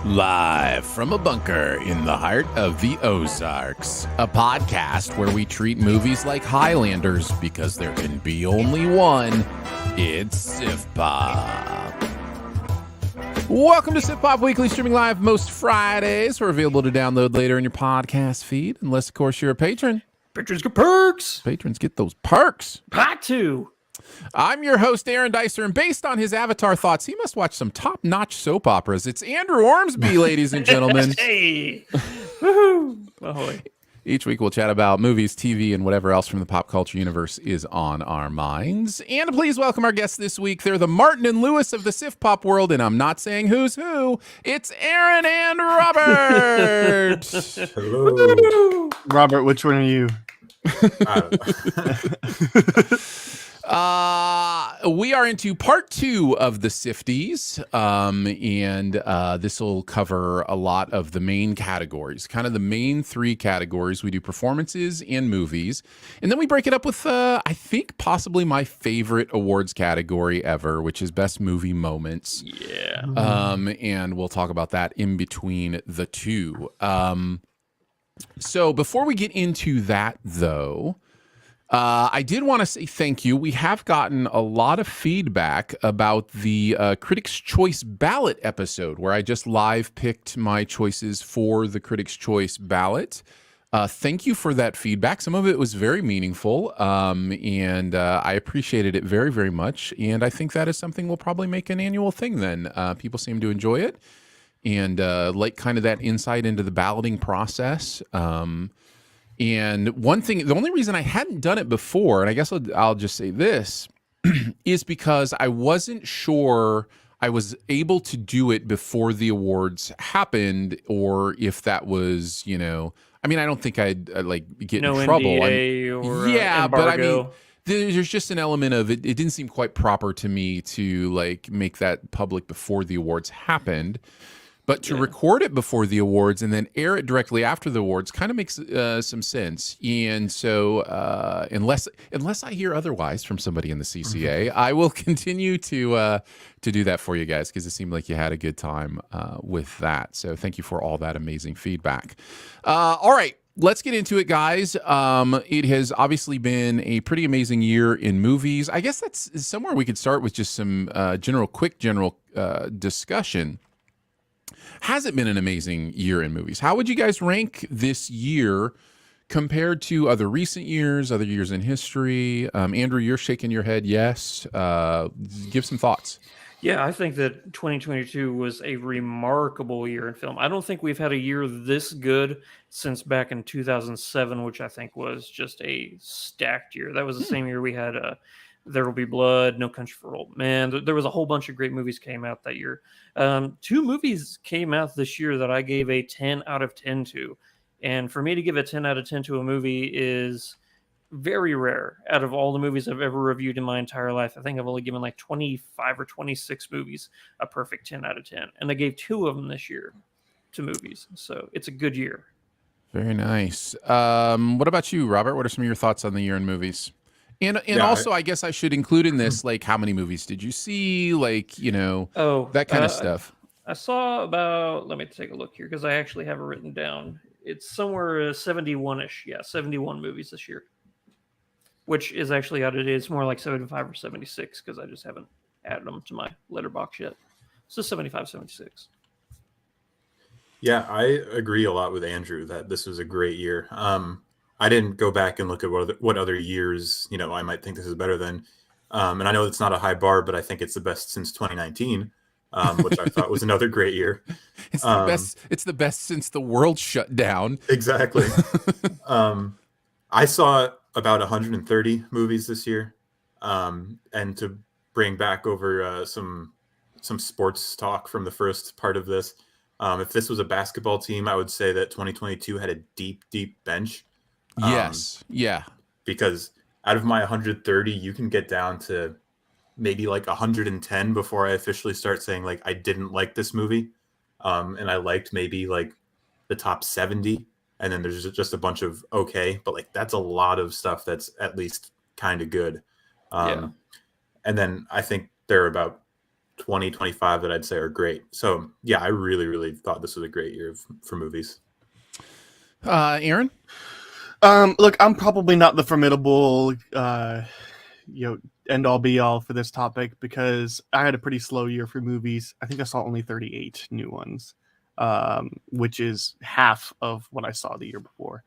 Live from a bunker in the heart of the Ozarks, a podcast where we treat movies like Highlanders because there can be only one. It's SiftPop. Welcome to SiftPop Weekly, streaming live most Fridays. We're available to download later in your podcast feed, unless, of course, you're a patron. Patrons get perks. Patrons get those perks. Part two. I'm your host, Aaron Dicer, and based on his Avatar thoughts, he must watch some top-notch soap operas. It's Andrew Ormsby, ladies and gentlemen. Hey. Woohoo. Ahoy. Each week we'll chat about movies, TV, and whatever else from the pop culture universe is on our minds. And please welcome our guests this week. They're the Martin and Lewis of the SiftPop world, and I'm not saying who's who. It's Aaron and Robert. Hello. Robert, which one are you? We are into part 2 of the Sifties, and this will cover a lot of the main categories, kind of the main 3 categories. We do performances and movies, and then we break it up with, I think, possibly my favorite awards category ever, which is Best Movie Moments. Yeah. And we'll talk about that in between the two. So before we get into that, though, I did want to say thank you. We have gotten a lot of feedback about the Critics' Choice ballot episode, where I just live picked my choices for the Critics' Choice ballot. Thank you for that feedback. Some of it was very meaningful, and I appreciated it very, very much. And I think that is something we'll probably make an annual thing then. People seem to enjoy it and like kind of that insight into the balloting process. And one thing, the only reason I hadn't done it before, and I guess I'll just say this, is because I wasn't sure I was able to do it before the awards happened, or if that was, I mean, I don't think I'd like get in trouble. NDA or yeah, but I mean, embargo. there's just an element of it. It didn't seem quite proper to me to like make that public before the awards happened. But to record it before the awards and then air it directly after the awards kind of makes some sense. And so unless I hear otherwise from somebody in the CCA, I will continue to do that for you guys, because it seemed like you had a good time with that. So thank you for all that amazing feedback. All right. Let's get into it, guys. It has obviously been a pretty amazing year in movies. I guess that's somewhere we could start with just some quick general discussion. Has it been an amazing year in movies? How would you guys rank this year compared to other recent years, other years in history? Andrew, you're shaking your head yes. Give some thoughts. Yeah, I think that 2022 was a remarkable year in film. I don't think we've had a year this good since back in 2007, which I think was just a stacked year. That was the same year we had There Will Be Blood, No Country for Old Men. There was a whole bunch of great movies came out that year. 2 movies came out this year that I gave a 10 out of 10 to. And for me to give a 10 out of 10 to a movie is very rare. Out of all the movies I've ever reviewed in my entire life, I think I've only given like 25 or 26 movies a perfect 10 out of 10. And I gave 2 of them this year to movies. So it's a good year. Very nice. What about you, Robert? What are some of your thoughts on the year in movies? And also, I guess I should include in this, like, how many movies did you see? Like, that kind of stuff. I saw about, let me take a look here, because I actually have it written down. It's somewhere 71-ish. Yeah, 71 movies this year, which is actually out of it. It's more like 75 or 76, because I just haven't added them to my letterbox yet. So 75, 76. Yeah, I agree a lot with Andrew that this was a great year. I didn't go back and look at what other years, I might think this is better than. And I know it's not a high bar, but I think it's the best since 2019, which I thought was another great year. It's the best. It's the best since the world shut down. Exactly. I saw about 130 movies this year. And to bring back over some sports talk from the first part of this, if this was a basketball team, I would say that 2022 had a deep, deep bench. Yes. Yeah. Because out of my 130, you can get down to maybe like 110 before I officially start saying like I didn't like this movie. And I liked maybe like the top 70. And then there's just a bunch of okay, but like that's a lot of stuff that's at least kind of good. And then I think there are about 2025 that I'd say are great. So yeah, I really, really thought this was a great year for movies. Aaron? Look, I'm probably not the formidable, end all be all for this topic because I had a pretty slow year for movies. I think I saw only 38 new ones, which is half of what I saw the year before.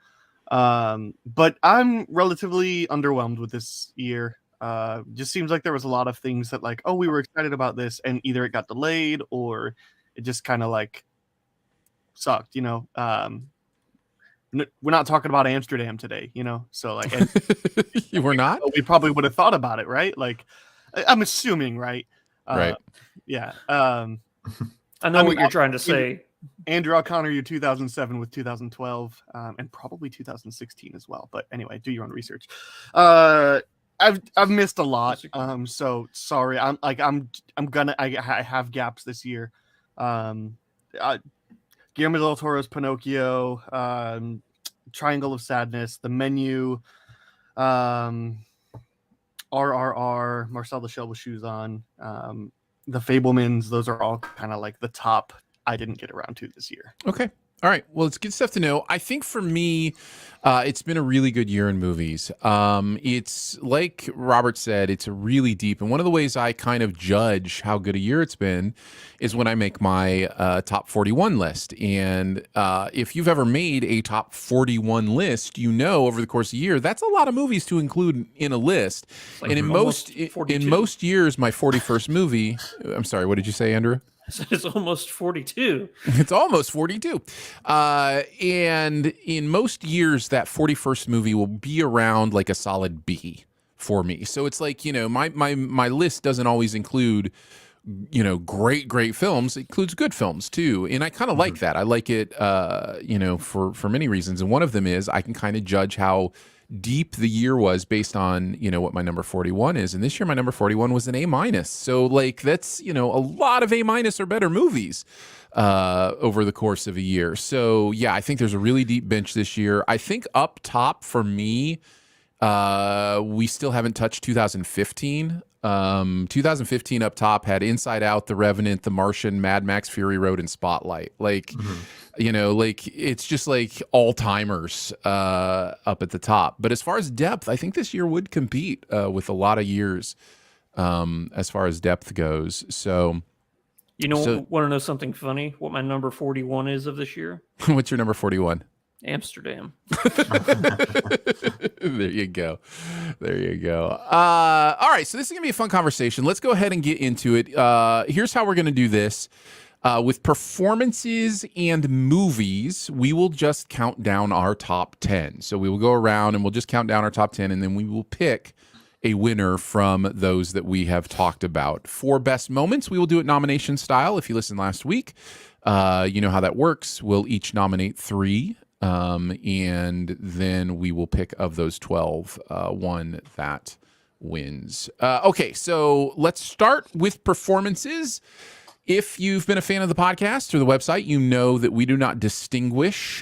But I'm relatively underwhelmed with this year. Just seems like there was a lot of things that like, oh, we were excited about this, and either it got delayed or it just kind of like sucked, we're not talking about Amsterdam today, so like and You were not? we probably would have thought about it, right? Like I'm assuming, right? Right. Yeah. I know what you're trying to say. Andrew, I'll counter you 2007 with 2012, and probably 2016 as well. But anyway, do your own research. I've missed a lot. So sorry. I have gaps this year. Guillermo del Toro's Pinocchio, Triangle of Sadness, The Menu, RRR, Marcel the Shell with Shoes On, The Fablemans. Those are all kind of like the top I didn't get around to this year. Okay. All right. Well, it's good stuff to know. I think for me, it's been a really good year in movies. It's like Robert said, it's a really deep. And one of the ways I kind of judge how good a year it's been is when I make my top 41 list. And if you've ever made a top 41 list, over the course of a year, that's a lot of movies to include in a list. Like and in most years, my 41st movie, I'm sorry, what did you say, Andrew? It's almost 42. It's almost 42. And in most years, that 41st movie will be around like a solid B for me. So it's like, my list doesn't always include, great films. It includes good films too. And I kind of like that. I like it, for many reasons. And one of them is I can kind of judge how deep the year was based on what my number 41 is, and this year my number 41 was an A-. So like that's a lot of A- or better movies over the course of a year. So yeah, I think there's a really deep bench this year. I think up top for me, we still haven't touched 2015. 2015 up top had Inside Out, The Revenant, The Martian, Mad Max, Fury Road, and Spotlight. Like, it's just like all timers up at the top. But as far as depth, I think this year would compete with a lot of years as far as depth goes. So, want to know something funny? What my number 41 is of this year? What's your number 41? Amsterdam. There you go. All right, so this is gonna be a fun conversation. Let's go ahead and get into it. Here's how we're gonna do this. With performances and movies, we will just count down our top 10. So we will go around and we'll just count down our top 10, and then we will pick a winner from those that we have talked about. For best moments, we will do it nomination style. If you listened last week, you know how that works. We'll each nominate 3. And then we will pick of those 12, one that wins. Okay, so let's start with performances. If you've been a fan of the podcast or the website, you know that we do not distinguish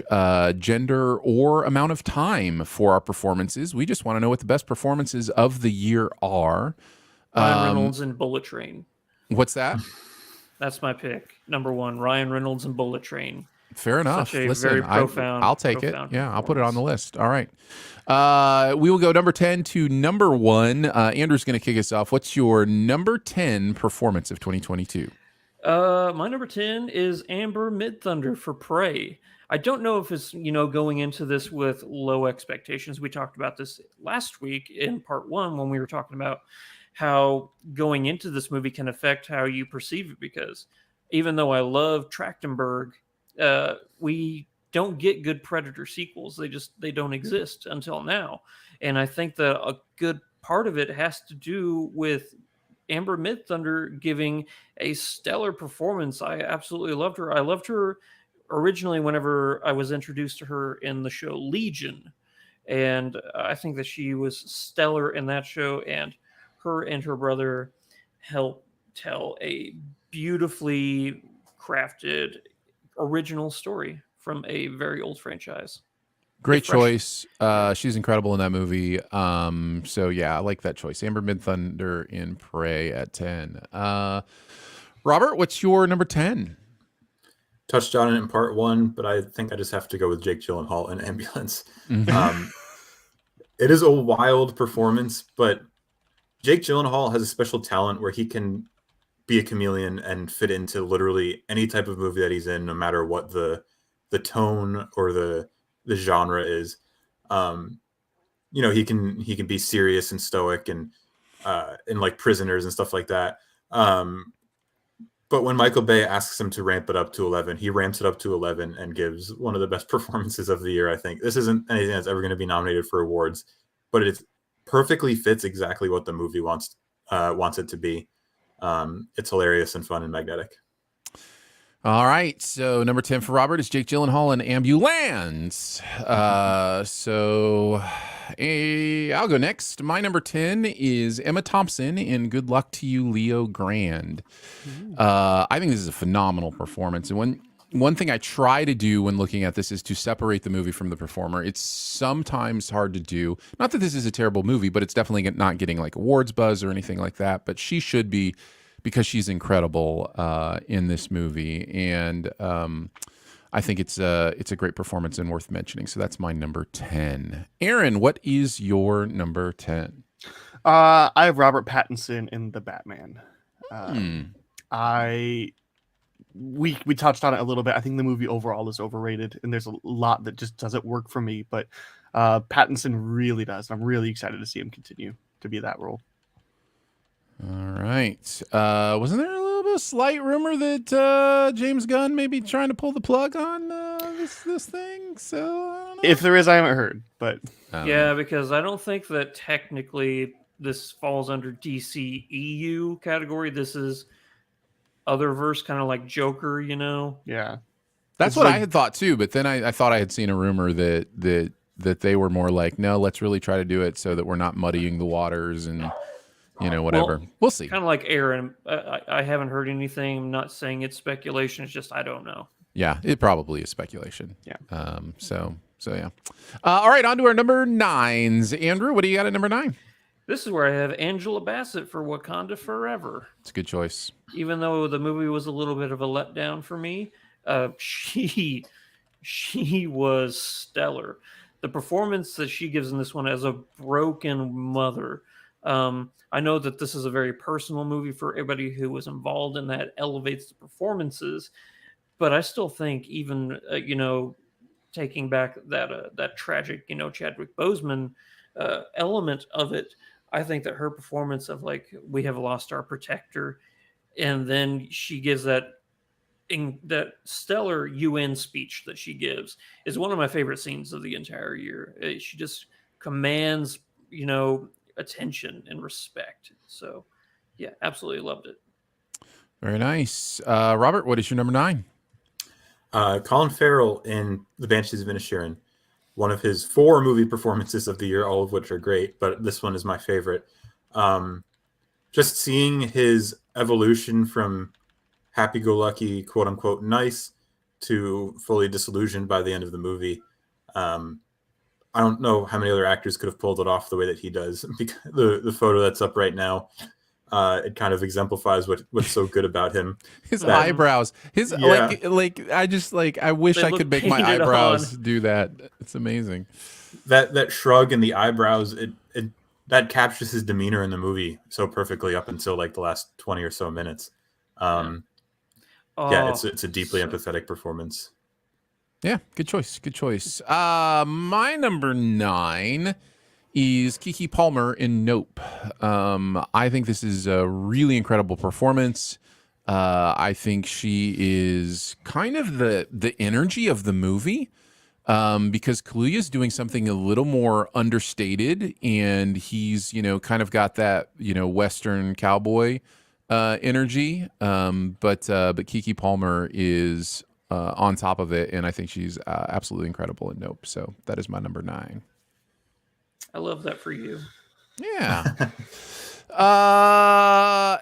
gender or amount of time for our performances. We just want to know what the best performances of the year are. Ryan Reynolds and Bullet Train. What's that? That's my pick. Number 1, Ryan Reynolds and Bullet Train. Fair enough. Such a very profound. I'll take it. Yeah, I'll put it on the list. All right. We will go number 10 to number 1. Andrew's going to kick us off. What's your number 10 performance of 2022? My number 10 is Amber Midthunder for Prey. I don't know if it's, going into this with low expectations. We talked about this last week in part 1 when we were talking about how going into this movie can affect how you perceive it, because even though I love Trachtenberg, we don't get good Predator sequels. They don't exist until now. And I think that a good part of it has to do with Amber Midthunder giving a stellar performance. I absolutely loved her. I loved her originally whenever I was introduced to her in the show Legion. And I think that she was stellar in that show, and her and her brother helped tell a beautifully crafted original story from a very old franchise. Great choice. She's incredible in that movie. So yeah, I like that choice. Amber Midthunder in Prey at 10. Robert, what's your number 10? Touched on it in part one, but I think I just have to go with Jake Gyllenhaal in Ambulance. Mhm. It is a wild performance, but Jake Gyllenhaal has a special talent where he can be a chameleon and fit into literally any type of movie that he's in, no matter what the tone or the genre is. He can be serious and stoic and in like Prisoners and stuff like that. But when Michael Bay asks him to ramp it up to 11, he ramps it up to 11 and gives one of the best performances of the year, I think. This isn't anything that's ever going to be nominated for awards, but it perfectly fits exactly what the movie wants it to be. It's hilarious and fun and magnetic. All right, so number 10 for Robert is Jake Gyllenhaal in Ambulance. I'll go next. My number 10 is Emma Thompson in Good Luck to You, Leo Grand. I think this is a phenomenal performance. And one thing I try to do when looking at this is to separate the movie from the performer. It's sometimes hard to do. Not that this is a terrible movie, but it's definitely not getting like awards buzz or anything like that. But she should be, because she's incredible in this movie. And I think it's a great performance and worth mentioning. So that's my number 10. Aaron, what is your number 10? I have Robert Pattinson in The Batman. We touched on it a little bit. I think the movie overall is overrated, and there's a lot that just doesn't work for me. But Pattinson really does. I'm really excited to see him continue to be that role. All right. Wasn't there a little bit of slight rumor that James Gunn may be trying to pull the plug on this thing? So I don't know. If there is, I haven't heard. But Yeah, because I don't think that technically this falls under DC EU category. This is Otherverse, kind of like Joker, yeah, That's it's what like- I had thought too. But then I thought I had seen a rumor that they were more like, no, let's really try to do it so that we're not muddying the waters and whatever. We'll see. Kind of like Aaron. I haven't heard anything. I'm not saying it's speculation. It's just I don't know. Yeah, it probably is speculation. Yeah. So yeah. All right, on to our number 9s. Andrew, what do you got at number 9? This is where I have Angela Bassett for Wakanda Forever. It's a good choice. Even though the movie was a little bit of a letdown for me, she was stellar. The performance that she gives in this one as a broken mother. I know that this is a very personal movie for everybody who was involved in that, elevates the performances, but I still think even taking back that tragic Chadwick Boseman element of it, I think that her performance of like, we have lost our protector, and then she gives that stellar UN speech that she gives is one of my favorite scenes of the entire year. She just commands attention and respect. So yeah, absolutely loved it. Very nice. Robert, what is your number 9? Colin Farrell in The Banshees of Inisherin. One of his 4 movie performances of the year, all of which are great, but this one is my favorite. Just seeing his evolution from happy-go-lucky, quote-unquote, nice to fully disillusioned by the end of the movie. I don't know how many other actors could have pulled it off the way that he does. The photo that's up right now, it kind of exemplifies what's so good about him. His eyebrows. I wish They I look could make my painted eyebrows on. do that. It's amazing. That shrug and the eyebrows, it that captures his demeanor in the movie so perfectly up until like the last 20 or so minutes. It's a deeply empathetic performance. Yeah, good choice. Good choice. My number 9 is Keke Palmer in Nope. I think this is a really incredible performance. I think she is kind of the energy of the movie, because Kaluuya is doing something a little more understated, and he's kind of got that Western cowboy energy. But Keke Palmer is on top of it, and I think she's absolutely incredible in Nope. So that is my number 9. I love that for you. Yeah.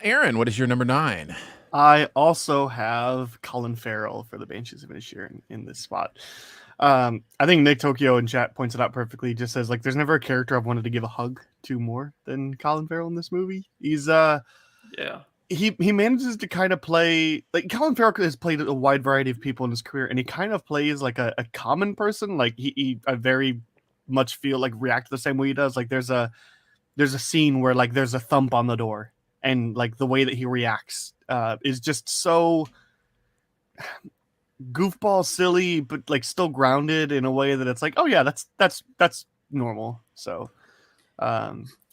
Aaron, what is your number 9? I also have Colin Farrell for The Banshees of Inisherin in this spot. I think Nick Tokyo in chat points it out perfectly. Just says like, there's never a character I've wanted to give a hug to more than Colin Farrell in this movie. He's Yeah. he manages to kind of play like Colin Farrell has played a wide variety of people in his career, and he kind of plays like a common person. Like I very much feel like react the same way he does. Like there's a scene where like there's a thump on the door, and like the way that he reacts is just so goofball silly, but like still grounded in a way that it's like, oh yeah, that's normal. So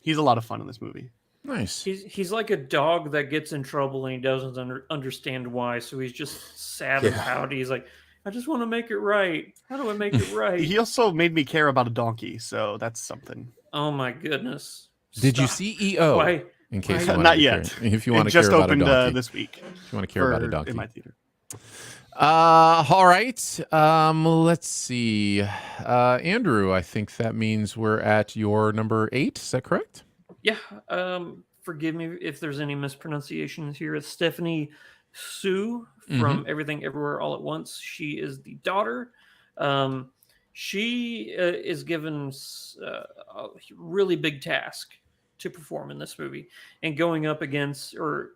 he's a lot of fun in this movie. Nice. He's like a dog that gets in trouble and he doesn't understand why, so he's just sad and pouty. He's like, I just want to make it right. How do I make it right? He also made me care about a donkey, so that's something. Oh my goodness! Did you Stop. see EO? Why? In case Why- you Not yet. If you It want to just care about a opened donkey, this week. if you want to care about a donkey in my theater. All right. Let's see. Andrew, I think that means we're at your number 8. Is that correct? Yeah. Forgive me if there's any mispronunciations here. It's Stephanie Sue from Everything Everywhere All at Once. She is the daughter. She is given a really big task to perform in this movie, and going up against Michelle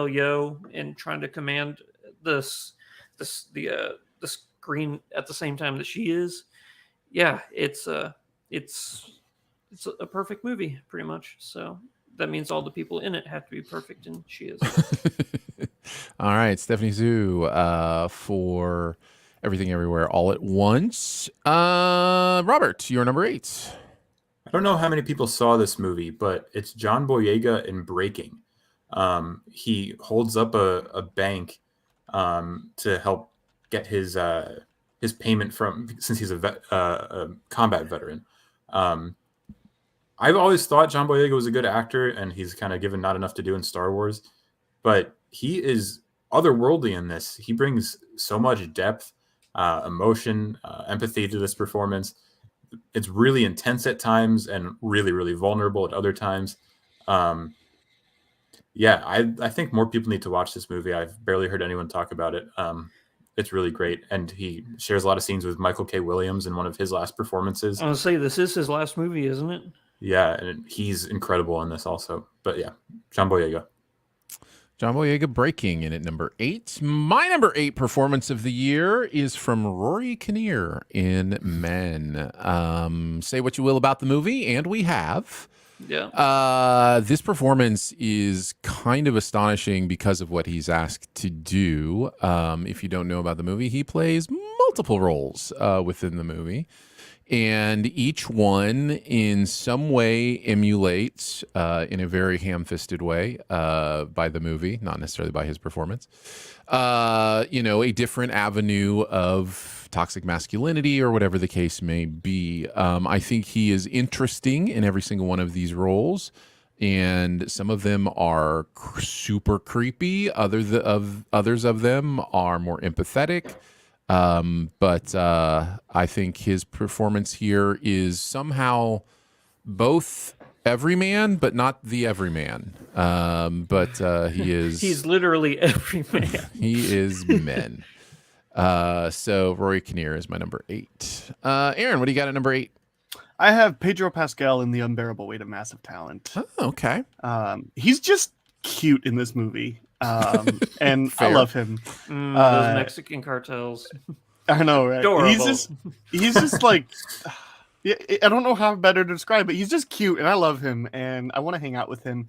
Yeoh and trying to command the screen at the same time that she is. Yeah, it's a perfect movie, pretty much. So that means all the people in it have to be perfect, and she is. All right, Stephanie Zhu for Everything Everywhere All at Once. Robert, your number 8. I don't know how many people saw this movie, but it's John Boyega in Breaking. He holds up a bank to help get his payment since he's a combat veteran. I've always thought John Boyega was a good actor, and he's kind of given not enough to do in Star Wars, but he is otherworldly in this. He brings so much depth, emotion, empathy to this performance. It's really intense at times and really, really vulnerable at other times. I think more people need to watch this movie. I've barely heard anyone talk about it. It's really great. And he shares a lot of scenes with Michael K. Williams in one of his last performances. I want to say this is his last movie, isn't it? Yeah, and he's incredible in this also. But yeah, John Boyega. John Boyega Breaking in at number 8. My number 8 performance of the year is from Rory Kinnear in Men. Say what you will about the movie, and we have. Yeah. This performance is kind of astonishing because of what he's asked to do. If you don't know about the movie, he plays multiple roles within the movie. And each one in some way emulates, in a very ham-fisted way, by the movie, not necessarily by his performance, a different avenue of toxic masculinity or whatever the case may be. I think he is interesting in every single one of these roles, and some of them are super creepy. Others of them are more empathetic. But I think his performance here is somehow both everyman, but not the everyman. But he is. He's literally every man. He is Men. So Rory Kinnear is my number 8. Aaron, what do you got at number 8? I have Pedro Pascal in The Unbearable Weight of Massive Talent. Oh, okay. He's just cute in this movie. And Fair. I love him. Those Mexican cartels. I know, right? Adorable. He's just like, yeah, I don't know how better to describe it. He's just cute, and I love him, and I want to hang out with him,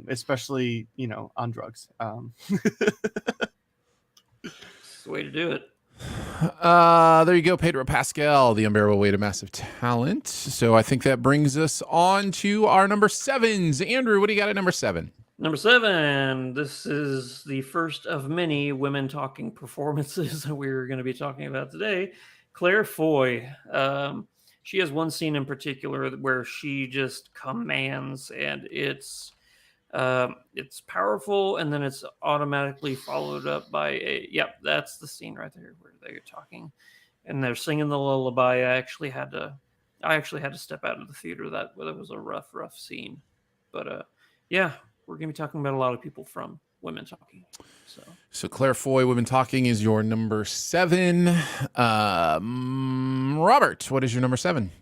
especially on drugs. It's the way to do it. There you go, Pedro Pascal, The Unbearable Weight of Massive Talent. So I think that brings us on to our number 7s. Andrew, what do you got at number 7? Number 7. This is the first of many women talking performances that we're going to be talking about today. Claire Foy. She has one scene in particular where she just commands, and it's powerful, and then it's automatically followed up by that's the scene right there where they're talking and they're singing the lullaby. I actually had to step out of the theater. That was a rough scene, but we're gonna be talking about a lot of people from Women Talking. So Claire Foy, Women Talking is your number 7. Robert, what is your number 7?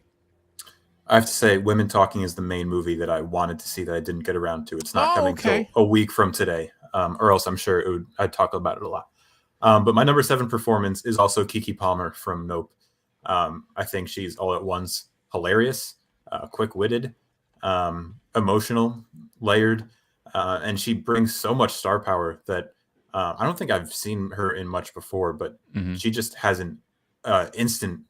I have to say, Women Talking is the main movie that I wanted to see that I didn't get around to. It's not coming till a week from today, or else I'm sure I'd talk about it a lot. But my number 7 performance is also Keke Palmer from Nope. I think she's all at once hilarious, quick-witted, emotional, layered, and she brings so much star power that I don't think I've seen her in much before, but she just has an instant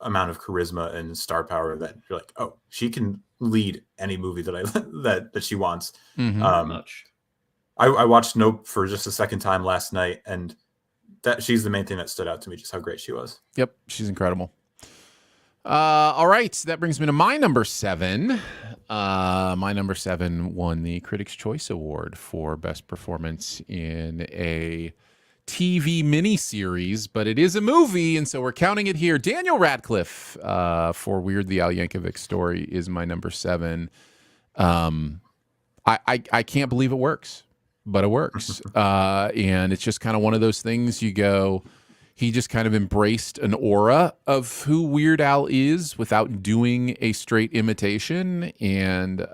amount of charisma and star power that you're like, oh, she can lead any movie that she wants. Much. I watched Nope for just a second time last night, and that she's the main thing that stood out to me, just how great she was. Yep, she's incredible. All right, so that brings me to my number 7. My number 7 won the Critics' Choice Award for Best Performance in a TV miniseries, but it is a movie, and so we're counting it here. Daniel Radcliffe for Weird the Al Yankovic Story is my number 7. I can't believe it works, but it works. And it's just kind of one of those things you go, he just kind of embraced an aura of who Weird Al is without doing a straight imitation. And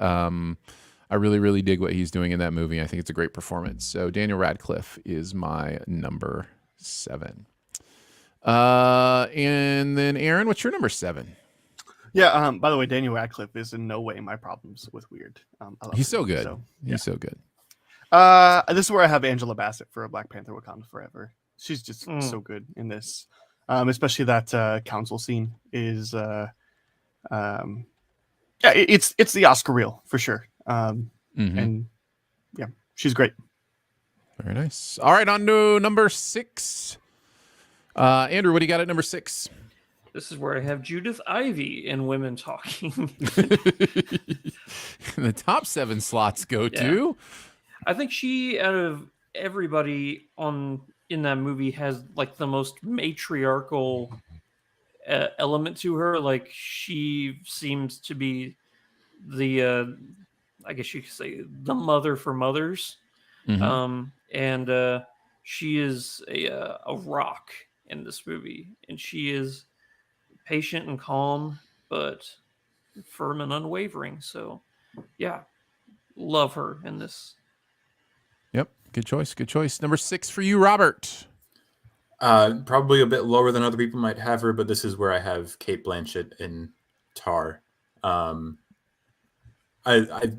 I really, really dig what he's doing in that movie. I think it's a great performance. So Daniel Radcliffe is my number 7. And then Aaron, what's your number 7? Yeah. By the way, Daniel Radcliffe is in no way my problems with Weird. He's so good. Yeah. He's so good. This is where I have Angela Bassett for Black Panther: Wakanda Forever. She's just so good in this, especially that council scene is, it's the Oscar reel for sure. And yeah, she's great. Very nice. All right, on to number 6. Andrew, what do you got at number 6? This is where I have Judith Ivey in Women Talking. The top 7 slots go to. I think she, out of everybody in that movie, has like the most matriarchal element to her. Like, she seems to be the I guess you could say the mother for mothers. And she is a rock in this movie, and she is patient and calm, but firm and unwavering. So yeah, love her in this. Yep, good choice. Good choice. Number 6 for you, Robert. Probably a bit lower than other people might have her, but this is where I have Cate Blanchett in Tar. I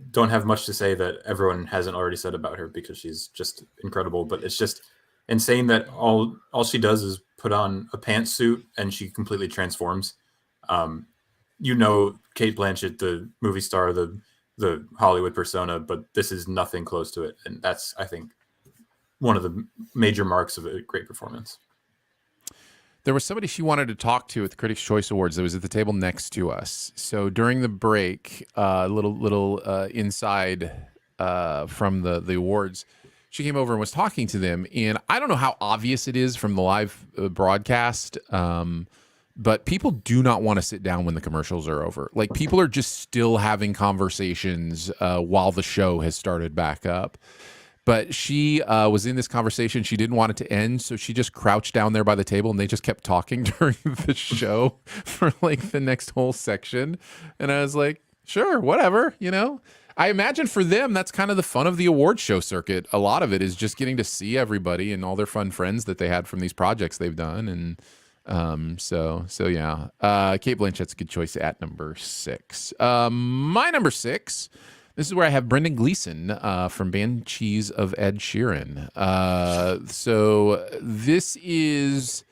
don't have much to say that everyone hasn't already said about her, because she's just incredible. But it's just insane that all she does is put on a pantsuit and she completely transforms. Cate Blanchett, the movie star, the Hollywood persona, but this is nothing close to it. And that's, I think, one of the major marks of a great performance. There was somebody she wanted to talk to at the Critics' Choice Awards that was at the table next to us. So during the break, little inside from the awards, she came over and was talking to them. And I don't know how obvious it is from the live broadcast, but people do not want to sit down when the commercials are over. Like, people are just still having conversations while the show has started back up. But she was in this conversation. She didn't want it to end, so she just crouched down there by the table, and they just kept talking during the show for like the next whole section. And I was like, sure, whatever, I imagine for them, that's kind of the fun of the award show circuit. A lot of it is just getting to see everybody and all their fun friends that they had from these projects they've done. And so yeah. Cate Blanchett's a good choice at number 6. My number 6, this is where I have Brendan Gleeson from Banshees of Ed Sheeran. So this is,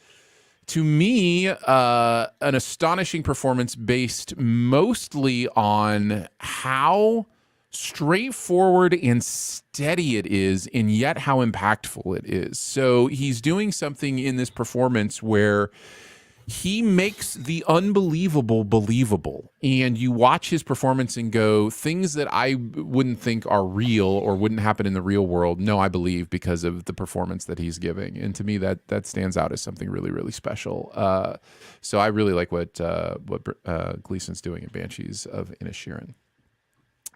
to me, an astonishing performance based mostly on how straightforward and steady it is, and yet how impactful it is. So he's doing something in this performance where he makes the unbelievable believable, and you watch his performance and go, things that I wouldn't think are real or wouldn't happen in the real world, no, I believe, because of the performance that he's giving. And to me, that stands out as something really, really special. So I really like what Gleason's doing in Banshees of Inisherin.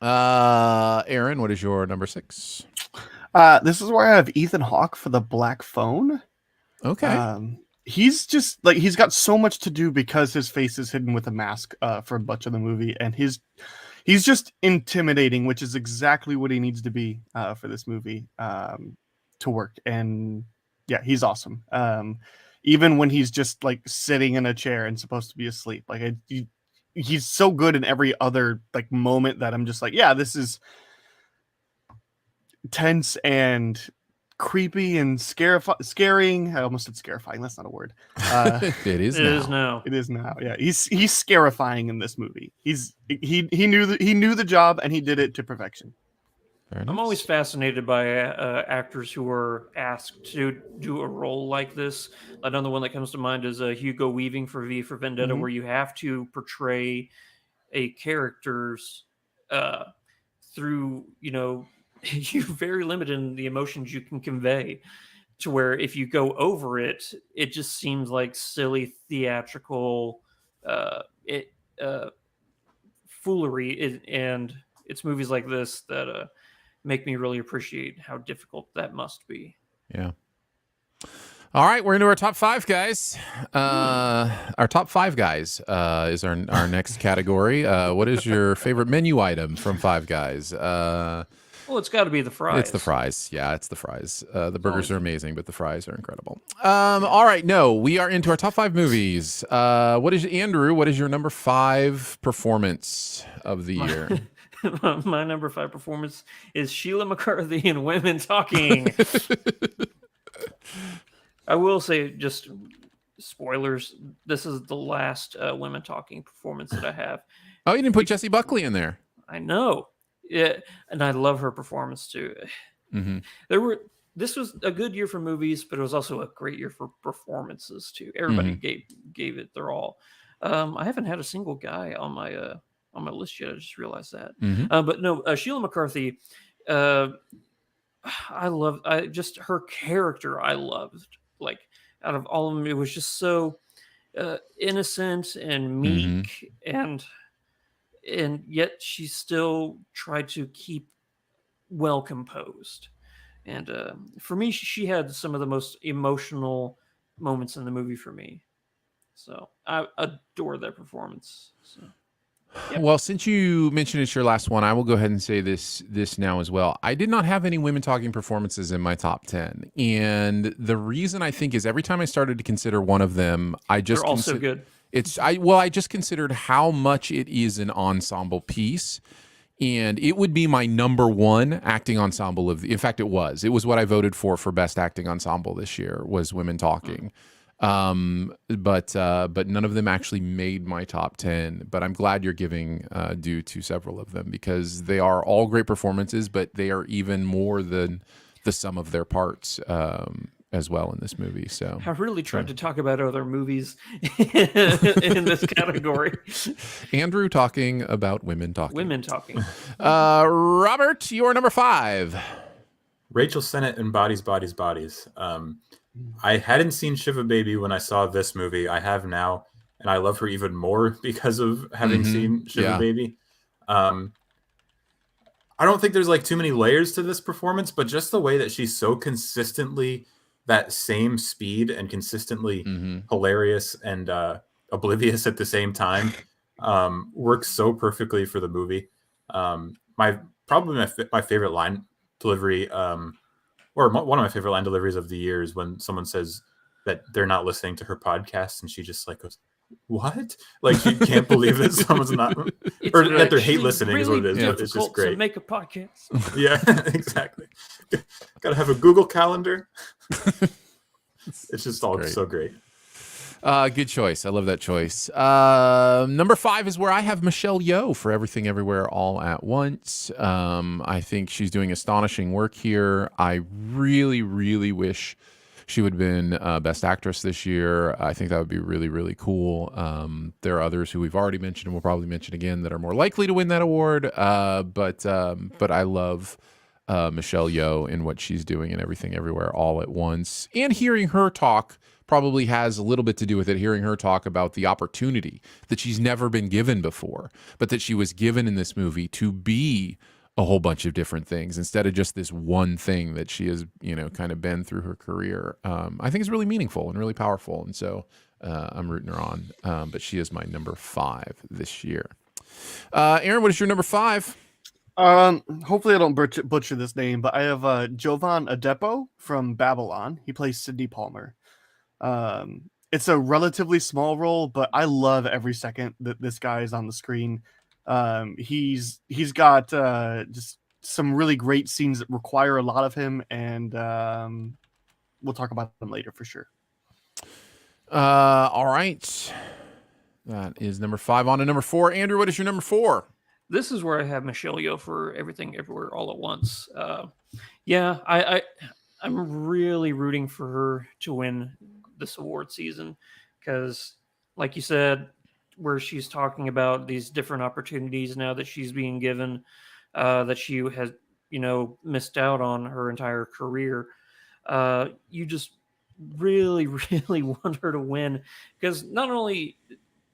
Aaron, what is your number This is where I have Ethan Hawke for The Black Phone. Okay. he's just like, he's got so much to do because his face is hidden with a mask for a bunch of the movie, and he's just intimidating, which is exactly what he needs to be for this movie to work. And yeah, he's awesome. Even when he's just like sitting in a chair and supposed to be asleep, like he's so good in every other like moment that I'm just like, yeah, this is tense and creepy and scaring. I almost said scarifying. That's not a word. It is It now. is now. It is now. Yeah, he's scarifying in this movie. He knew the job, and he did it to perfection. Very I'm nice. always fascinated by actors who are asked to do a role like this. Another one that comes to mind is Hugo Weaving for V for Vendetta, Mhm. where you have to portray a character's through, you're very limited in the emotions you can convey. To where if you go over it, it just seems like silly theatrical it foolery. And it's movies like this that make me really appreciate how difficult that must be. Yeah. All right, we're into our top five, guys. Our top five guys is our next category. What is your favorite menu item from Five Guys? Well, it's got to be the fries. It's the fries. Yeah, it's the fries. The burgers are amazing, but the fries are incredible. All right, no, we are into our top five movies. What is Andrew? What is your number 5 performance of the year? My number 5 performance is Sheila McCarthy in Women Talking. I will say, just spoilers, this is the last Women Talking performance that I have. Oh, you didn't put Jessie Buckley in there. I know. Yeah, and I love her performance too. Mm-hmm. This was a good year for movies, but it was also a great year for performances too. Everybody gave it their all. I haven't had a single guy on my list yet. I just realized that. Mm-hmm. But no, Sheila McCarthy. I just her character. I loved, like, out of all of them, it was just so innocent and meek, and yet she still tried to keep well composed. And for me, she had some of the most emotional moments in the movie for me. So I adore that performance. So. Yep. Well, since you mentioned it's your last one, I will go ahead and say this now as well. I did not have any women talking performances in my top 10. And the reason I think is every time I started to consider one of them, They're also good. I just considered how much it is an ensemble piece. And it would be my number 1 acting ensemble in fact, it was what I voted for best acting ensemble this year was Women Talking. But none of them actually made my top 10, but I'm glad you're giving due to several of them because they are all great performances, but they are even more than the sum of their parts as well in this movie. So I really tried to talk about other movies in this category. Andrew talking about Women Talking. Women Talking. Robert, you're number 5. Rachel Sennett in Bodies, Bodies, Bodies. I hadn't seen Shiva Baby when I saw this movie. I have now, and I love her even more because of having seen Shiva Baby. I don't think there's like too many layers to this performance, but just the way that she's so consistently that same speed and consistently hilarious and oblivious at the same time works so perfectly for the movie. My favorite line delivery, or one of my favorite line deliveries of the year is when someone says that they're not listening to her podcast, and she just like goes, "What?" Like she can't believe that someone's not, or that they hate listening is what it is. Really but it's just great. To make a podcast. Yeah, exactly. Got to have a Google Calendar. It's just all so great. Good choice. I love that choice. Number 5 is where I have Michelle Yeoh for Everything Everywhere All at Once. I think she's doing astonishing work here. I really, really wish she would have been Best Actress this year. I think that would be really, really cool. There are others who we've already mentioned and we'll probably mention again that are more likely to win that award. But I love Michelle Yeoh in what she's doing in Everything Everywhere All at Once. And hearing her talk probably has a little bit to do with it, hearing her talk about the opportunity that she's never been given before, but that she was given in this movie to be a whole bunch of different things instead of just this one thing that she has, kind of been through her career. I think is really meaningful and really powerful. And so I'm rooting her on. But she is my number 5 this year. Aaron, what is your number 5? Hopefully I don't butcher this name, but I have Jovan Adepo from Babylon. He plays Sidney Palmer. It's a relatively small role, but I love every second that this guy is on the screen. He's got just some really great scenes that require a lot of him, and we'll talk about them later for sure. All right. That is number 5. On to number 4. Andrew, what is your number 4? This is where I have Michelle Yeoh for Everything Everywhere All at Once. I'm really rooting for her to win this award season because, like you said, where she's talking about these different opportunities now that she's being given, that she has, missed out on her entire career. You just really, really want her to win because not only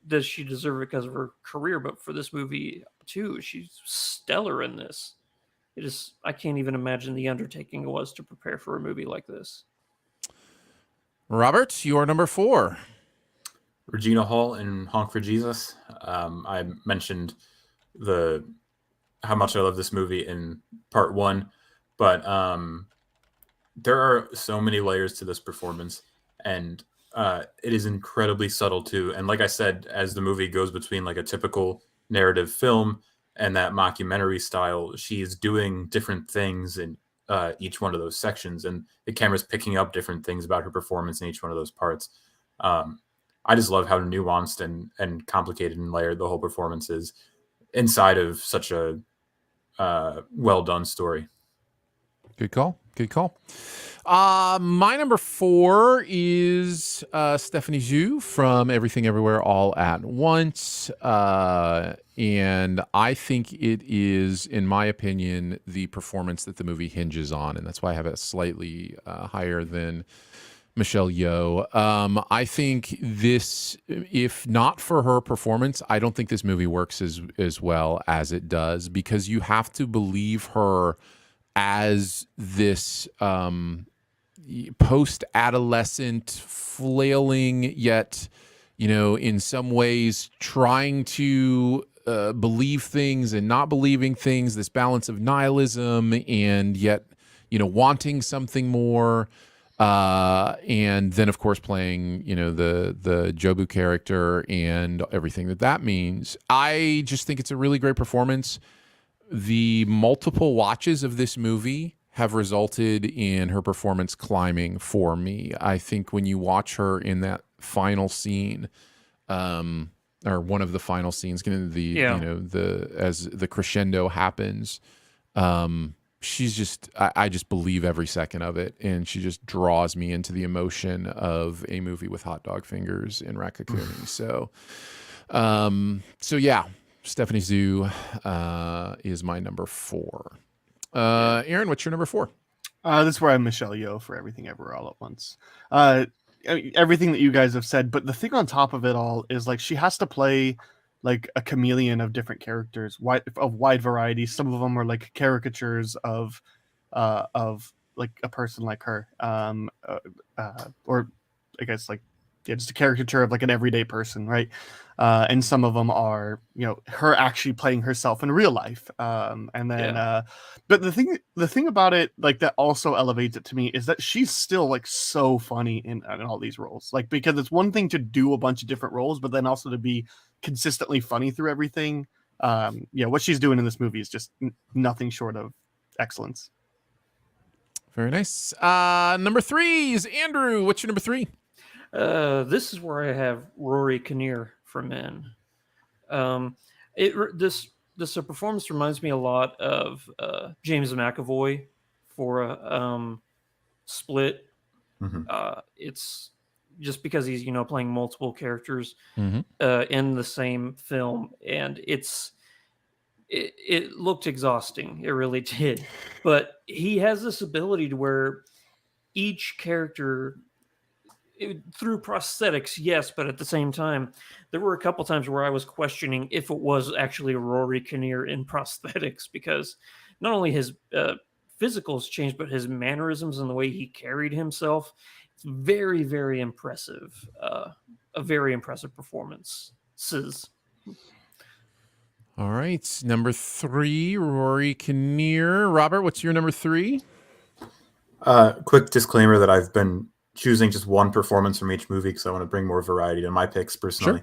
does she deserve it because of her career, but for this movie too, she's stellar in this. I can't even imagine the undertaking it was to prepare for a movie like this. Robert, you are number 4. Regina Hall in Honk for Jesus. I mentioned how much I love this movie in part 1, but there are so many layers to this performance, and it is incredibly subtle too. And like I said, as the movie goes between like a typical narrative film and that mockumentary style, she's doing different things in each one of those sections, and the camera's picking up different things about her performance in each one of those parts. I just love how nuanced and complicated and layered the whole performance is inside of such a well-done story. Good call. Good call. My number 4 is Stephanie Zhu from Everything Everywhere All at Once. And I think it is, in my opinion, the performance that the movie hinges on. And that's why I have it slightly higher than Michelle Yeoh. I think this, if not for her performance, I don't think this movie works as well as it does, because you have to believe her as this post-adolescent, flailing, yet, in some ways trying to believe things and not believing things, this balance of nihilism and yet, wanting something more. And then, of course, playing, the Jobu character and everything that means. I just think it's a really great performance. The multiple watches of this movie have resulted in her performance climbing for me. I think when you watch her in that final scene, or one of the final scenes, as the crescendo happens, she's just, I just believe every second of it, and she just draws me into the emotion of a movie with hot dog fingers in Raccacoonie. So yeah. Stephanie Zhu is my number 4. Aaron, what's your number 4? This is where I'm Michelle Yeoh for Everything Everywhere All at Once. Everything that you guys have said, but the thing on top of it all is like she has to play like a chameleon of different characters, wide variety. Some of them are like caricatures of like a person like her, or I guess like just a caricature of like an everyday person, right? And some of them are, her actually playing herself in real life. And then, but the thing about it, like that also elevates it to me, is that she's still like so funny in all these roles. Like, because it's one thing to do a bunch of different roles, but then also to be consistently funny through everything. What she's doing in this movie is just nothing short of excellence. Very nice. Number 3 is Andrew. What's your number 3? This is where I have Rory Kinnear from Men. This performance reminds me a lot of James McAvoy for Split. Mm-hmm. It's just because he's playing multiple characters mm-hmm. In the same film, and it looked exhausting. It really did, but he has this ability to where each character, through prosthetics, yes, but at the same time, there were a couple times where I was questioning if it was actually Rory Kinnear in prosthetics, because not only his physicals changed, but his mannerisms and the way he carried himself. It's very, very impressive. A very impressive performance. All right, number 3, Rory Kinnear. Robert, what's your number 3? Quick disclaimer that I've been choosing just one performance from each movie because I want to bring more variety to my picks personally.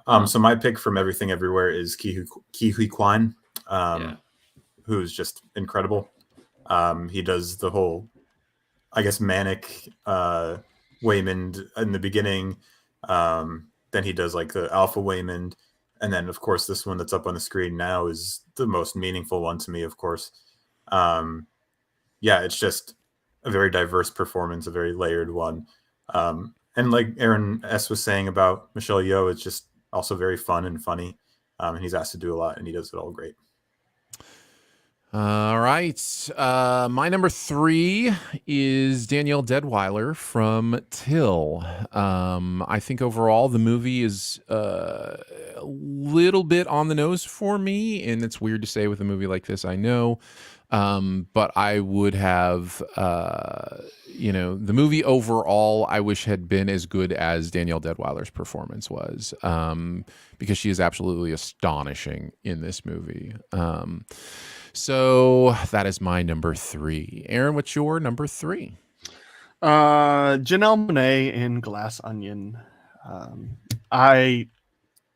Sure. So my pick from Everything Everywhere is Ki Hui Kwan, who's just incredible. He does the whole, I guess, manic Waymond in the beginning. Then he does like the alpha Waymond. And then, of course, this one that's up on the screen now is the most meaningful one to me, of course. It's just a very diverse performance, a very layered one. And like Aaron S. was saying about Michelle Yeoh, it's just also very fun and funny. And he's asked to do a lot, and he does it all great. All right. My number 3 is Danielle Deadwyler from Till. I think overall the movie is a little bit on the nose for me, and it's weird to say with a movie like this, I know. But I would have, the movie overall, I wish had been as good as Danielle Deadwyler's performance was, because she is absolutely astonishing in this movie. So that is my number 3. Aaron, what's your number 3? Janelle Monáe in Glass Onion.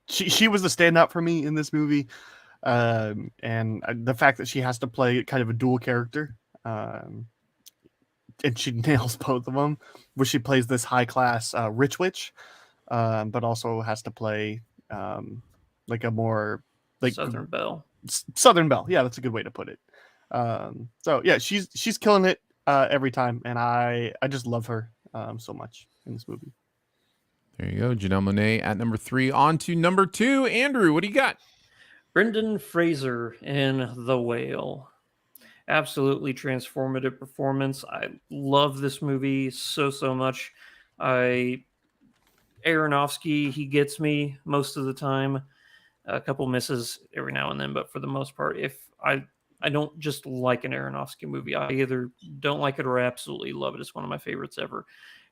She was the standout for me in this movie. And the fact that she has to play kind of a dual character, and she nails both of them, where she plays this high class rich witch, but also has to play like a more like Southern Belle. Southern Belle, yeah, that's a good way to put it. So yeah, she's killing it every time, and I just love her so much in this movie. There you go, Janelle Monáe at number 3. On to number 2, Andrew. What do you got? Brendan Fraser in The Whale. Absolutely transformative performance. I love this movie so much. Aronofsky, he gets me most of the time. A couple misses every now and then, but for the most part, if I don't just like an Aronofsky movie, I either don't like it or absolutely love it. It's one of my favorites ever.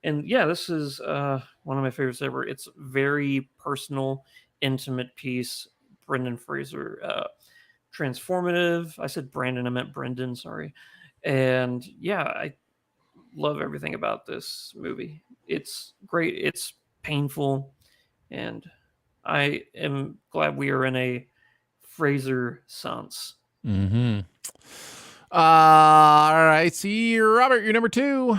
And yeah, this is one of my favorites ever. It's very personal, intimate piece. Brendan Fraser, transformative. I said Brandon, I meant Brendan, sorry. And yeah, I love everything about this movie. It's great. It's painful. And I am glad we are in a Fraser sense. Mm-hmm. All right. See, Robert, you're number 2.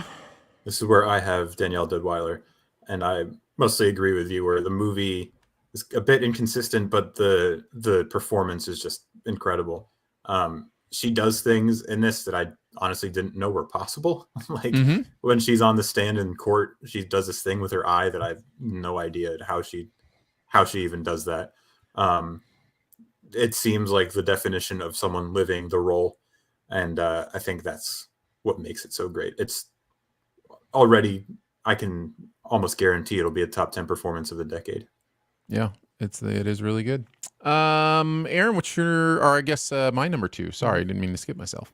This is where I have Danielle Deadwyler, and I mostly agree with you where the movie is a bit inconsistent, but the performance is just incredible. She does things in this that I honestly didn't know were possible. Like when she's on the stand in court, she does this thing with her eye that I have no idea how she even does that. It seems like the definition of someone living the role, and I think that's what makes it so great. It's already, I can almost guarantee it'll be a top 10 performance of the decade. Yeah, it is really good. Aaron, what's your, or I guess my number 2. Sorry, I didn't mean to skip myself.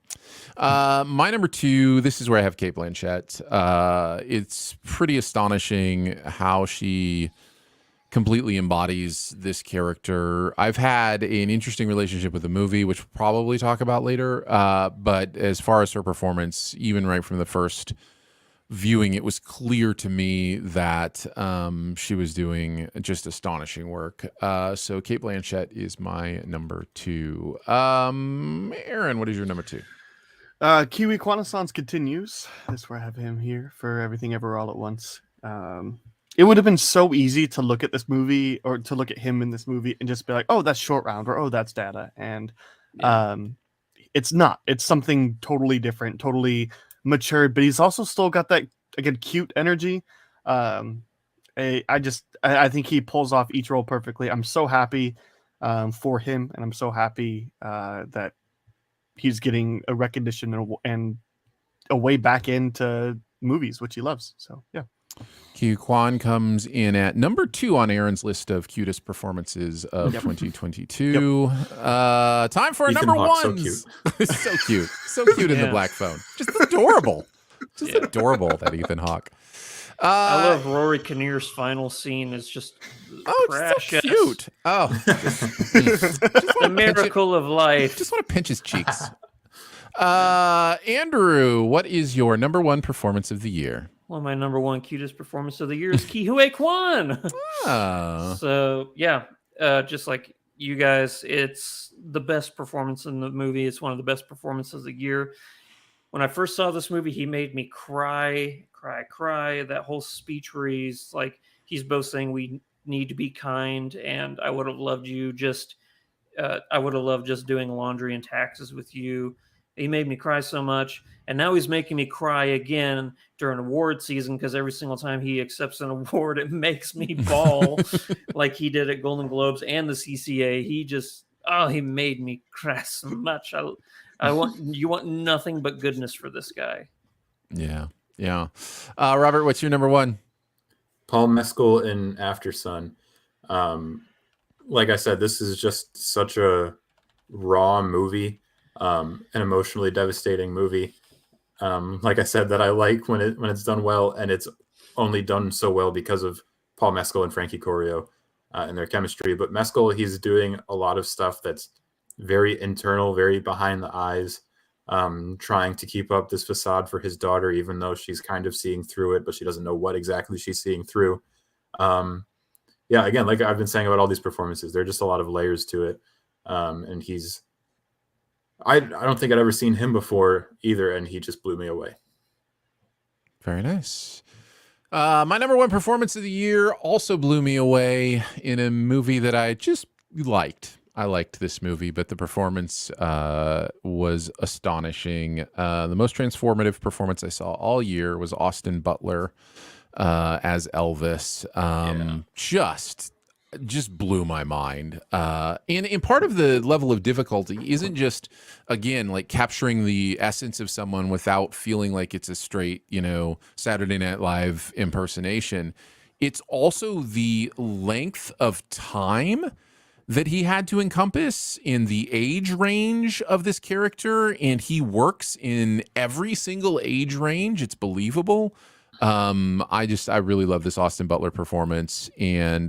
My number 2, this is where I have Cate Blanchett. It's pretty astonishing how she completely embodies this character. I've had an interesting relationship with the movie, which we'll probably talk about later. But as far as her performance, even right from the first viewing, it was clear to me that she was doing just astonishing work. So Cate Blanchett is my number 2. Aaron, what is your number 2? Kiwi Kwanasans continues. That's where I have him here for Everything Ever All at Once. It would have been so easy to look at this movie or to look at him in this movie and just be like, oh, that's Short Round, or oh, that's Data. And it's not. It's something totally different, totally mature, but he's also still got that, again, cute energy. I think he pulls off each role perfectly. I'm so happy for him, and I'm so happy that he's getting a recognition and a way back into movies, which he loves. So, yeah. Q Kwan comes in at number 2 on Aaron's list of cutest performances of 2022. Time for a Ethan number Hawke's so ones. cute. So cute. So cute in the Yeah. black phone. Just adorable. Just Yeah. adorable, that Ethan Hawke. I love Rory Kinnear's final scene. It's just Oh, precious. it's so cute. Oh, The miracle of life. just want to pinch his cheeks. Andrew, what is your number 1 performance of the year? One of my number 1 cutest performance of the year is Ki-Hue Kwan. Oh. So yeah, just like you guys, it's the best performance in the movie. It's one of the best performances of the year. When I first saw this movie, he made me cry. That whole speech where he's both saying we need to be kind, and I would have loved you just. I would have loved just doing laundry and taxes with you. He made me cry so much, and now he's making me cry again during award season because every single time he accepts an award, it makes me bawl, like he did at Golden Globes and the CCA. He made me cry so much. You want nothing but goodness for this guy. Yeah. Robert, what's your number 1? Paul Mescal in After Sun. Like I said, this is just such a raw movie, an emotionally devastating movie. Like I said, that I like when it's done well, and it's only done so well because of Paul Mescal and Frankie Corio and their chemistry. But Mescal, he's doing a lot of stuff that's very internal, very behind the eyes, trying to keep up this facade for his daughter, even though she's kind of seeing through it, but she doesn't know what exactly she's seeing through. Yeah, again, like I've been saying about all these performances, there are just a lot of layers to it. And I don't think I'd ever seen him before either, and he just blew me away. Very nice. My number 1 performance of the year also blew me away in a movie that I just liked. I liked this movie, but the performance was astonishing. The most transformative performance I saw all year was Austin Butler as Elvis. Just blew my mind. And part of the level of difficulty isn't just, again, like capturing the essence of someone without feeling like it's a straight, Saturday Night Live impersonation. It's also the length of time that he had to encompass in the age range of this character, and he works in every single age range. It's believable. I really love this Austin Butler performance, and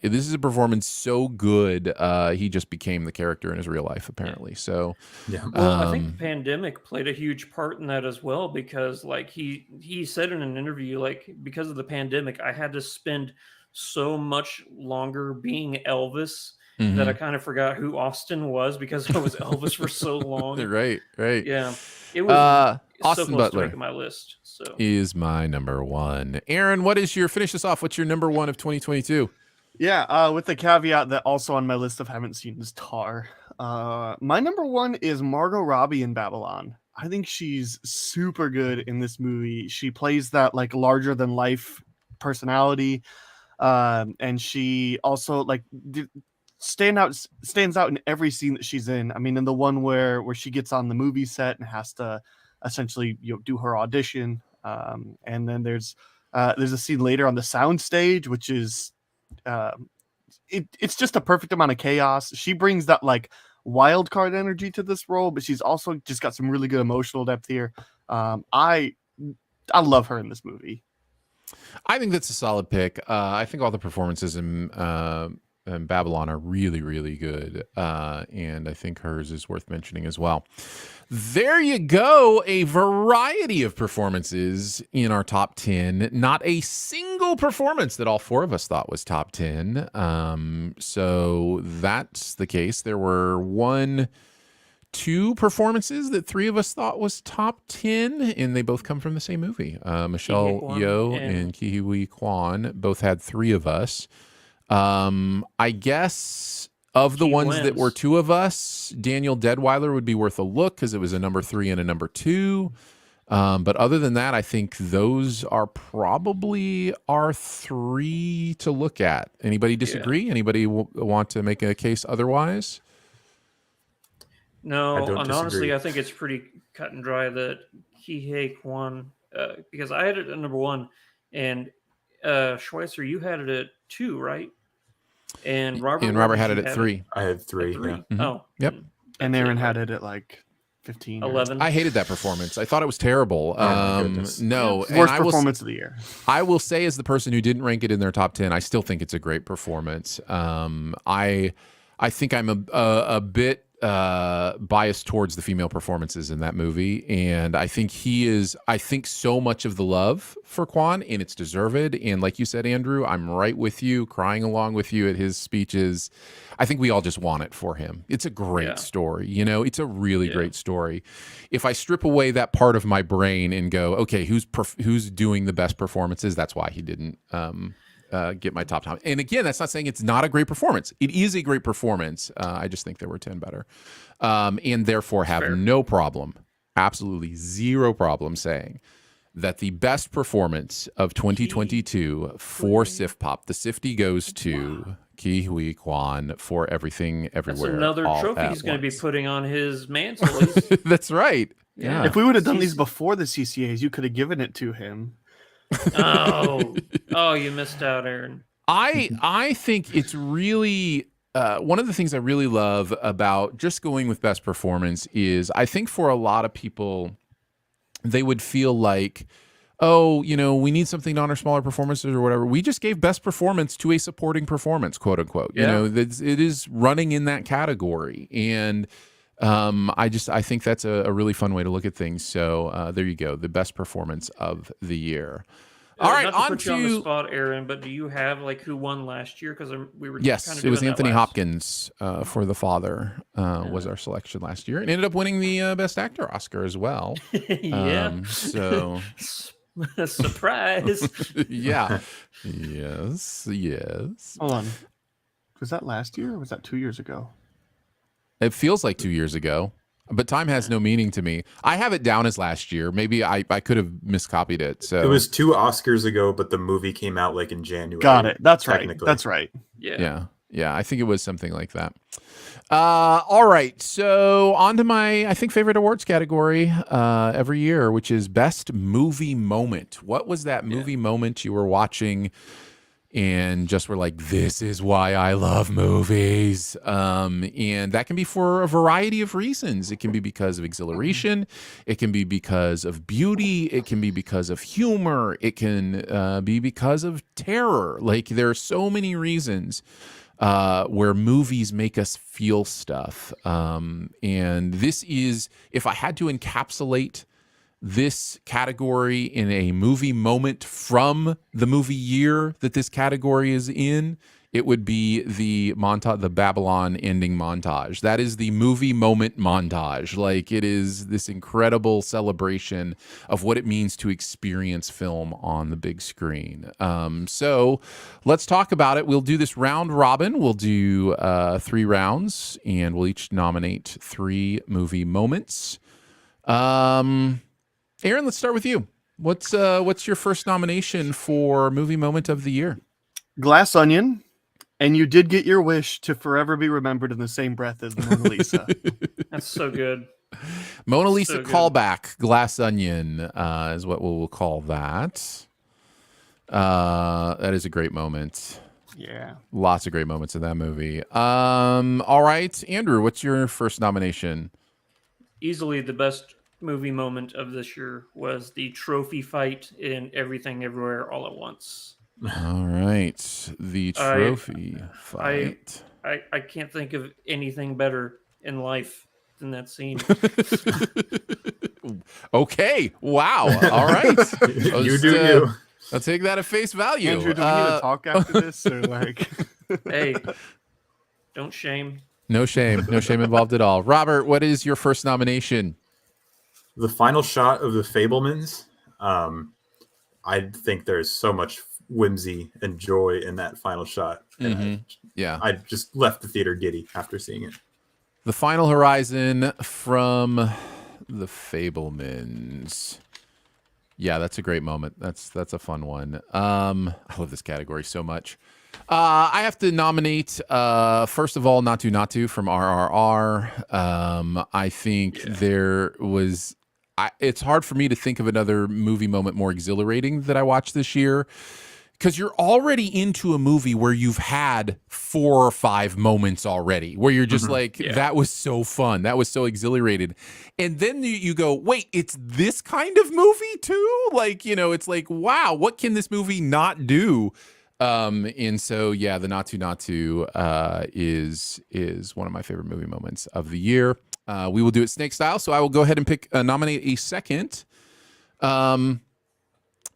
this is a performance so good. He just became the character in his real life, apparently. So, yeah. Well, I think the pandemic played a huge part in that as well, because like he said in an interview, like, because of the pandemic, I had to spend so much longer being Elvis that I kind of forgot who Austin was because I was Elvis for so long. Right. Yeah, it was Austin so close Butler to making my list. So is my number 1. Aaron, finish this off? What's your number 1 of 2022? Yeah, with the caveat that also on my list of haven't seen is Tar. My number 1 is Margot Robbie in Babylon. I think she's super good in this movie. She plays that like larger than life personality, and she also like stands out in every scene that she's in. I mean, in the one where she gets on the movie set and has to essentially do her audition, and then there's a scene later on the sound stage, which is it's just a perfect amount of chaos. She brings that like wild card energy to this role, but she's also just got some really good emotional depth here. I love her in this movie. I think that's a solid pick. I think all the performances in Babylon are really, really good. And I think hers is worth mentioning as well. There you go. A variety of performances in our top 10. Not a single performance that all 4 of us thought was top 10. So that's the case. There were 2 performances that 3 of us thought was top 10, and they both come from the same movie. Michelle Yeoh and Ki-Hue Kwan both had 3 of us. I guess of the ones that were 2 of us, Daniel Deadweiler would be worth a look because it was a number 3 and a number 2. But other than that, I think those are probably our 3 to look at. Anybody disagree? Yeah. Anybody want to make a case otherwise? No, and honestly, I think it's pretty cut and dry that Ki-Hue Kwan, because I had it at number 1. And Schweitzer, you had it at 2, right? And Robert, And where Robert did had you it at have 3. I had At 3. 3. Yeah. Mhm. Oh, Yep. And that's Aaron right. had it at like 15. 11. I hated that performance. I thought it was terrible. my goodness. No, and Worst I will performance of the year. I will say, as the person who didn't rank it in their top 10, I still think it's a great performance. I think I'm a bit biased towards the female performances in that movie, and I think I think so much of the love for Quan, and it's deserved. And like you said, Andrew, I'm right with you, crying along with you at his speeches. I think we all just want it for him. It's a great story. It's a really great story. If I strip away that part of my brain and go, okay, who's doing the best performances? That's why he didn't get my top. And again, that's not saying it's not a great performance. It is a great performance. I just think there were 10 better, and therefore have no problem, absolutely zero problem saying that the best performance of 2022 for SiftPop, the Sifty, goes to Ke Huy Quan for Everything Everywhere. That's another all trophy at he's going to be once. putting on his mantle. That's right. Yeah. If we would have done these before the CCAs, you could have given it to him. Oh, you missed out, Aaron. I think it's really one of the things I really love about just going with best performance is I think for a lot of people, they would feel like, oh, we need something to honor smaller performances or whatever. We just gave best performance to a supporting performance, quote unquote. It is running in that category. And I think that's a really fun way to look at things. So there you go, the best performance of the year. All right, not to on put you on to the spot, Aaron, but do you have who won last year? Because we were yes, kind of it was doing that Anthony last. Hopkins for The Father was our selection last year, and ended up winning the Best Actor Oscar as well. So surprise. yeah, yes. Hold on. Was that last year or was that 2 years ago? It feels like 2 years ago. But time has no meaning to me. I have it down as last year. Maybe I could have miscopied it. So It was 2 Oscars ago, but the movie came out in January. Got it. That's right. technically. That's right. Yeah. I think it was something like that. All right. So on to my, I think, favorite awards category every year, which is Best Movie Moment. What was that movie moment you were watching and just were like, this is why I love movies? And that can be for a variety of reasons. It can be because of exhilaration. It can be because of beauty. It can be because of humor. It can be because of terror. There are so many reasons where movies make us feel stuff. And this is, if I had to encapsulate this category in a movie moment from the movie year that this category is in, it would be the Babylon ending montage. That is the movie moment montage. It is this incredible celebration of what it means to experience film on the big screen. So let's talk about it. We'll do this round robin. We'll do 3 rounds, and we'll each nominate 3 movie moments. Aaron, let's start with you. What's your first nomination for movie moment of the year? Glass Onion, and you did get your wish to forever be remembered in the same breath as Mona Lisa. That's so good. Mona Lisa So good. callback, Glass Onion is what we'll call that. That is a great moment. Yeah. Lots of great moments in that movie. All right, Andrew, what's your first nomination? Easily the best movie moment of this year was the trophy fight in Everything Everywhere All at Once. All right, the trophy fight. I can't think of anything better in life than that scene. Okay, wow. All right. You do you. I'll take that at face value. Andrew, do we need to talk after this? Or Hey, don't shame. No shame involved at all. Robert, what is your first nomination? The final shot of The Fabelmans. I think there's so much whimsy and joy in that final shot. And I just left the theater giddy after seeing it. The Final Horizon from The Fabelmans. Yeah, that's a great moment. That's a fun one. I love this category so much. I have to nominate, first of all, Natu Natu from RRR. I think there was it's hard for me to think of another movie moment more exhilarating that I watched this year, because you're already into a movie where you've had 4 or 5 moments already where you're just like, that was so fun. That was so exhilarated. And then you go, wait, it's this kind of movie too? Like, it's like, wow, what can this movie not do? And so, yeah, the Not To is one of my favorite movie moments of the year. We will do it snake style. So I will go ahead and nominate a second.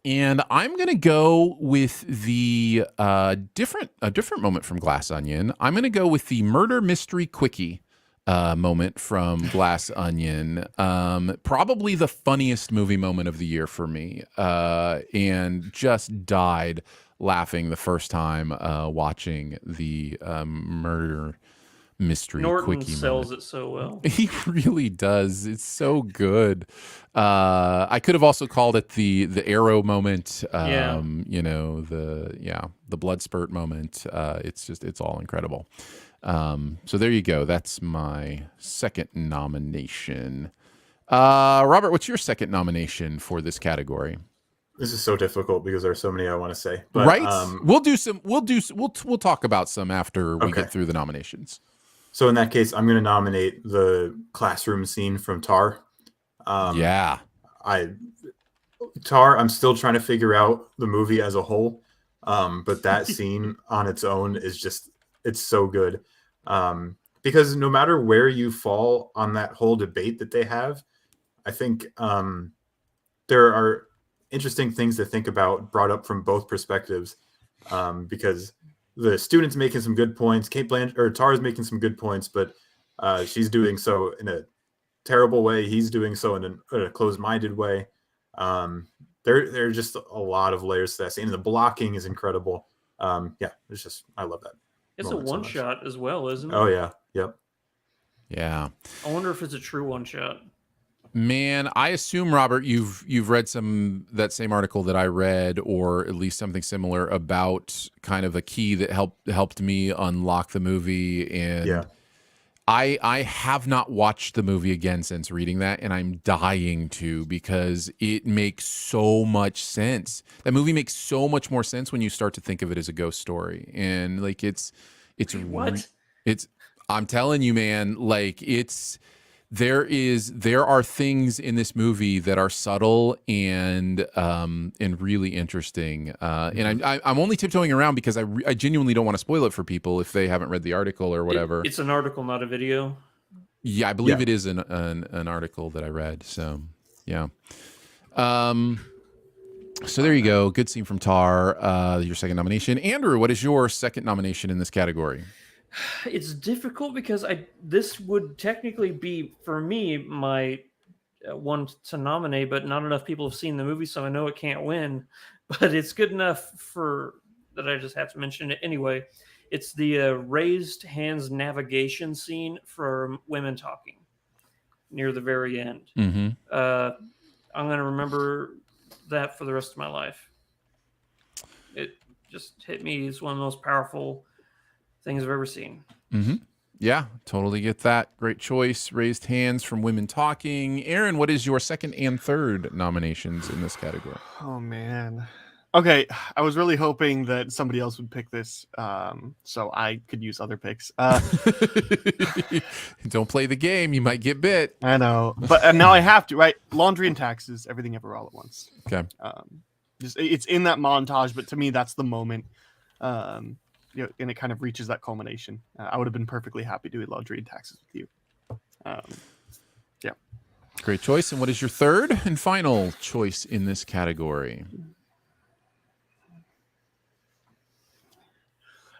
And I'm gonna go with the different moment from Glass Onion. I'm gonna go with the murder mystery quickie moment from Glass Onion. Probably the funniest movie moment of the year for me, and just died laughing the first time watching the murder mystery Norton quickie sells moment. it so well. He really does. It's so good. I could have also called it the arrow moment. The blood spurt moment. It's all incredible. So there you go. That's my second nomination. Robert, what's your second nomination for this category? This is so difficult because there are so many I want to say. But, right? We'll talk about some after we get through the nominations. So in that case, I'm going to nominate the classroom scene from Tar. Tar, I'm still trying to figure out the movie as a whole. But that scene on its own is it's so good. Because no matter where you fall on that whole debate that they have, I think there are interesting things to think about brought up from both perspectives. Because the student's making some good points. Tar's making some good points, but she's doing so in a terrible way. He's doing so in a closed-minded way. There are just a lot of layers to that scene. The blocking is incredible. I love that. It's a one-shot as well, isn't it? Oh yeah, yep. Yeah. I wonder if it's a true one-shot. Man, I assume, Robert, you've read that same article that I read, or at least something similar about kind of a key that helped me unlock the movie. And I have not watched the movie again since reading that, and I'm dying to, because it makes so much sense. That movie makes so much more sense when you start to think of it as a ghost story. And like what? I'm telling you, man, like there are things in this movie that are subtle and really interesting. And I'm only tiptoeing around because I genuinely don't want to spoil it for people if they haven't read the article or whatever. It's an article, not a video. Yeah, I believe it is an article that I read. So yeah. So there you go. Good scene from Tar. Your second nomination. Andrew, what is your second nomination in this category? It's difficult because this would technically be, for me, my one to nominate, but not enough people have seen the movie, so I know it can't win. But it's good enough that I just have to mention it anyway. It's the raised hands navigation scene from Women Talking near the very end. Mm-hmm. I'm going to remember that for the rest of my life. It just hit me as one of the most powerful things I've ever seen. Mm-hmm. Yeah, totally get that. Great choice. Raised hands from Women Talking. Aaron, what is your second and third nominations in this category? Oh man. Okay, I was really hoping that somebody else would pick this, so I could use other picks. Don't play the game; you might get bit. I know, but now I have to. Right, Laundry and Taxes, Everything Ever All at Once. Okay. It's in that montage, but to me, that's the moment. And it kind of reaches that culmination. I would have been perfectly happy doing Laundry and Taxes with you. Yeah. Great choice. And what is your third and final choice in this category?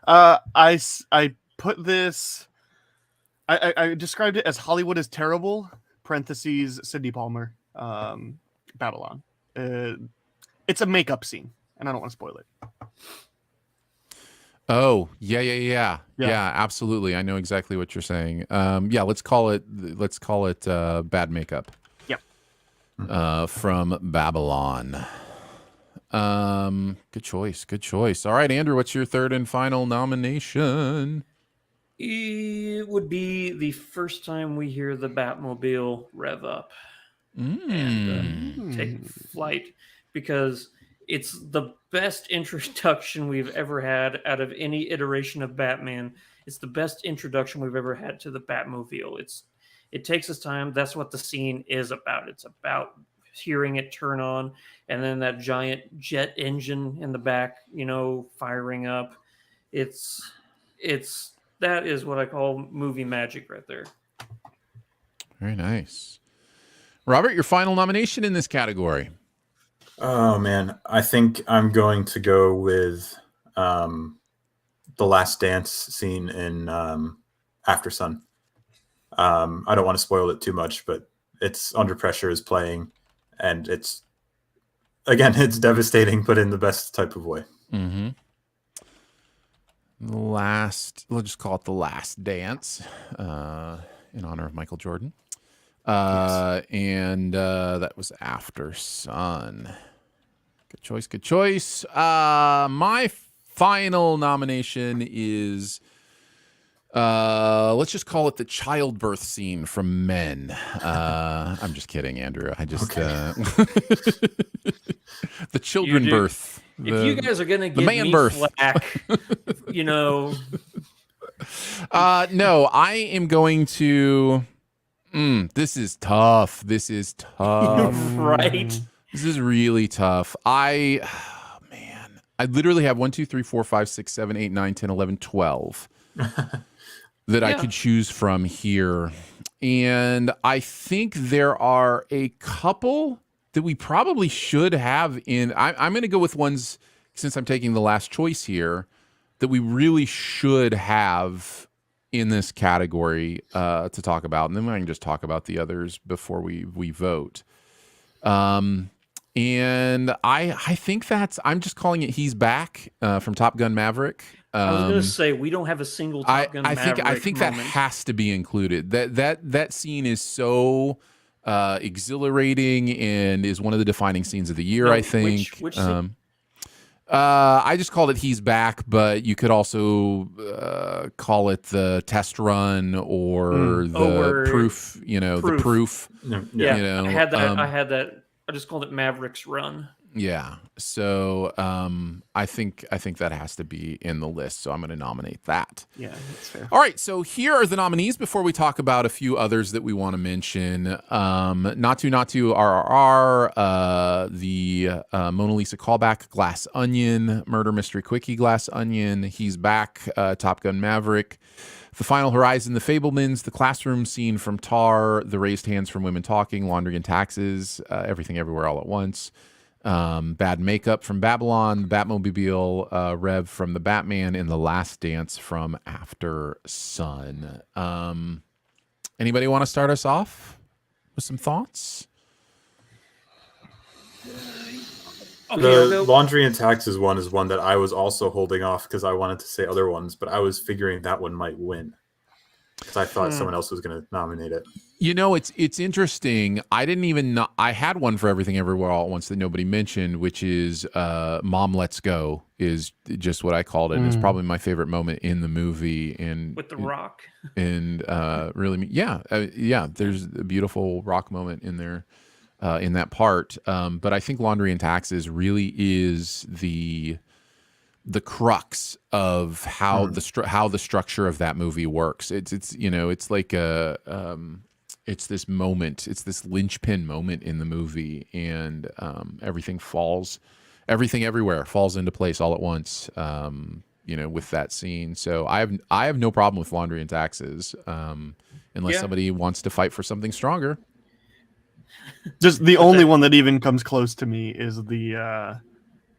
I put this. I described it as Hollywood is terrible. Parentheses Sidney Palmer. Babylon. It's a makeup scene, and I don't want to spoil it. Oh, yeah. Absolutely. I know exactly what you're saying. Let's call it bad makeup. Yeah. From Babylon. Good choice. All right, Andrew, what's your third and final nomination? It would be the first time we hear the Batmobile rev up. and take flight, because it's the best introduction we've ever had out of any iteration of Batman. It's the best introduction we've ever had to the Batmobile. It takes its time. That's what the scene is about. It's about hearing it turn on, and then that giant jet engine in the back, firing up. It's that is what I call movie magic right there. Very nice. Robert, your final nomination in this category. Oh man, I think I'm going to go with the last dance scene in After Sun. I don't want to spoil it too much, but it's Under Pressure is playing, and it's devastating, but in the best type of way. Mm-hmm. We'll just call it The Last Dance, in honor of Michael Jordan. Yes. And that was After Sun. Good choice. My final nomination is, let's just call it the childbirth scene from Men. I'm just kidding, Andrew. I just the children birth. If you guys are gonna give me birth. flack, no, I am going to. This is tough. Right? This is really tough. Man, I literally have 1, 2, 3, 4, 5, 6, 7, 8, 9, 10, 11, 12 that I could choose from here. And I think there are a couple that we probably should have in. I'm going to go with ones, since I'm taking the last choice here, that we really should have in this category to talk about. And then I can just talk about the others before we vote. And I think I'm just calling it He's Back from Top Gun Maverick. I was going to say, we don't have a single Top Gun Maverick I think that has to be included. That scene is so exhilarating and is one of the defining scenes of the year, I think. Which scene? I just called it He's Back, but you could also call it the test run or the proof, the proof. Yeah, I had that. I just called it Maverick's Run. Yeah. So I think that has to be in the list. So I'm going to nominate that. Yeah, that's fair. All right. So here are the nominees before we talk about a few others that we want to mention. Not to RRR, the Mona Lisa callback, Glass Onion, Murder Mystery Quickie, Glass Onion, He's Back, Top Gun Maverick, The Final Horizon, The Fablemans, the classroom scene from Tar, The Raised Hands from Women Talking, Laundry and Taxes, Everything Everywhere All at Once, Bad Makeup from Babylon, the Batmobile, Rev from The Batman, and The Last Dance from After Sun. Anybody want to start us off with some thoughts? The Laundry and Taxes one is one that I was also holding off because I wanted to say other ones, but I was figuring that one might win because I thought someone else was going to nominate it. It's interesting. I didn't even know. I had one for Everything Everywhere All at Once that nobody mentioned, which is Mom Let's Go, is just what I called it. It's probably my favorite moment in the movie. And with The Rock. And really, there's a beautiful Rock moment in there. In that part, but I think Laundry and Taxes really is the crux of how the structure of that movie works. It's like it's this moment, it's this linchpin moment in the movie, and everything everywhere falls into place all at once. With that scene. So I have no problem with Laundry and Taxes, unless somebody wants to fight for something stronger. Just the only one that even comes close to me is the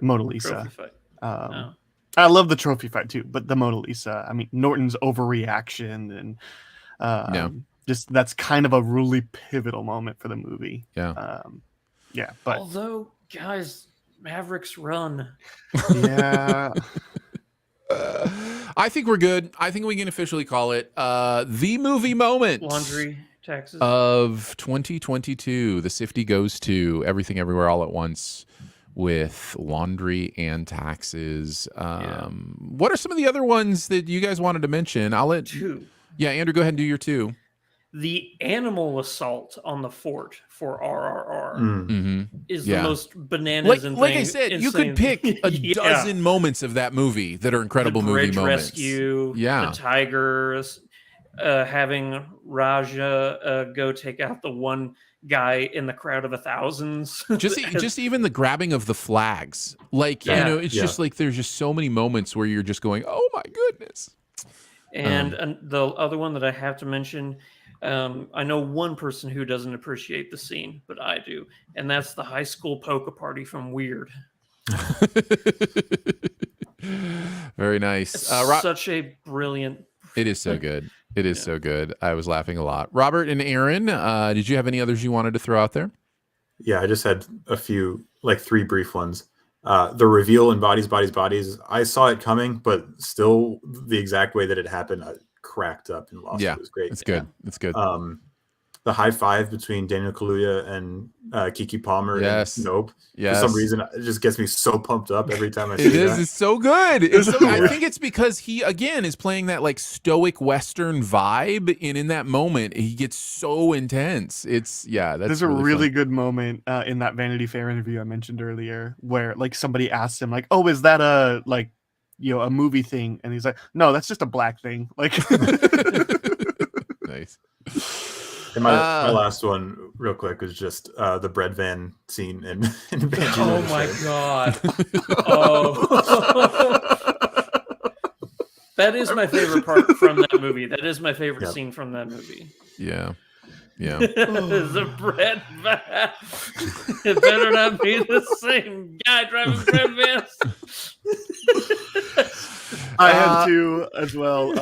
Mona Lisa. Trophy fight. I love the trophy fight too, but the Mona Lisa. I mean, Norton's overreaction and just that's kind of a really pivotal moment for the movie. Yeah. But although, guys, Maverick's Run. Yeah. I think we're good. I think we can officially call it the movie moment. Laundry. Taxes. Of 2022, the Sifty goes to Everything Everywhere All at Once with Laundry and Taxes. What are some of the other ones that you guys wanted to mention? I'll let two. Yeah, Andrew, go ahead and do your two. The animal assault on the fort for RRR Mm. is Yeah. the most bananas Like I said, you could pick a dozen moments of that movie that are incredible the movie bridge moments. rescue, Yeah. the tigers, having Raja go take out the one guy in the crowd of thousands. Just even the grabbing of the flags. Like, you Yeah. know, it's Yeah. just like there's just so many moments where you're just going, oh my goodness. And the other one that I have to mention, I know one person who doesn't appreciate the scene, but I do, and that's the high school polka party from Weird. Very nice. It's such a brilliant. It is so good. It is so good. I was laughing a lot. Robert and Aaron, did you have any others you wanted to throw out there? Yeah, I just had a few, like 3 brief ones. The reveal in Bodies, Bodies, Bodies. I saw it coming, but still the exact way that it happened, I cracked up and lost. Yeah, It was great. it's good. It's good. The high five between Daniel Kaluuya and Keke Palmer Yes. and Nope. Yes. For some reason, it just gets me so pumped up every time I see It is. that. It's so good. It's so, I think it's because he, again, is playing that like stoic Western vibe. And in that moment, he gets so intense. That's There's a really good moment in that Vanity Fair interview I mentioned earlier where like somebody asked him like, oh, is that a like, you know, a movie thing? And he's like, no, that's just a black thing. Like, nice. And my last one, real quick, was just the bread van scene in Banshee. Oh my god! Oh, that is my favorite part from that movie. That is my favorite scene from that movie. Yeah. Yeah. The bread van. It better not be the same guy driving bread vans. I had two as well.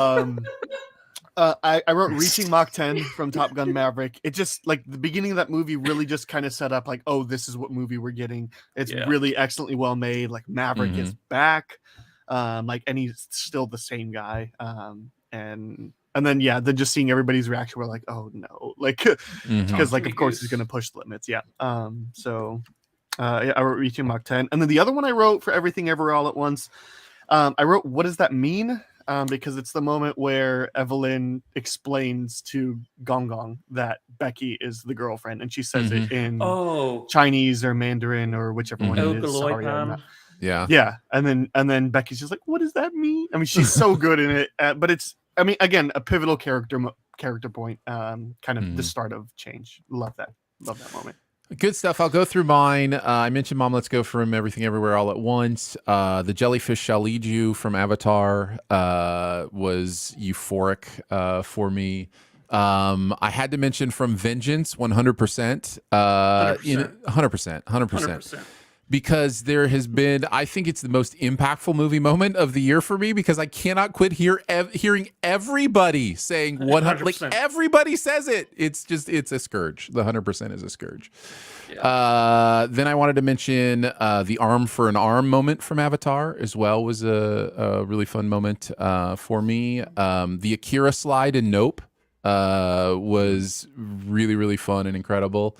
I wrote Reaching Mach 10 from Top Gun Maverick. It just like the beginning of that movie really just kind of set up like, oh, this is what movie we're getting. It's really excellently well made. Like Maverick is back. And he's still the same guy. And then then just seeing everybody's reaction, we're like, oh no, like because like of course he's gonna push the limits. I wrote Reaching Mach 10. And then the other one I wrote for Everything Ever All at Once, I wrote What Does That Mean? Because it's the moment where Evelyn explains to Gong Gong that Becky is the girlfriend, and she says it in Chinese or Mandarin or whichever one it is. Sorry, yeah. And then Becky's just like, "What does that mean?" I mean, she's so good in it, but it's, I mean, again, a pivotal character point, kind of the start of change. Love that moment. Good stuff. I'll go through mine. I mentioned Mom, Let's Go from Everything Everywhere All at Once. The Jellyfish Shall Lead You from Avatar was euphoric for me. I had to mention From Vengeance 100%. 100%. Because there has been, I think it's the most impactful movie moment of the year for me, because I cannot quit hearing everybody saying 100%. Like everybody says it. It's a scourge. The 100% is a scourge. Yeah. Then I wanted to mention the arm for an arm moment from Avatar as well was a really fun moment for me. The Akira slide in Nope was really, really fun and incredible.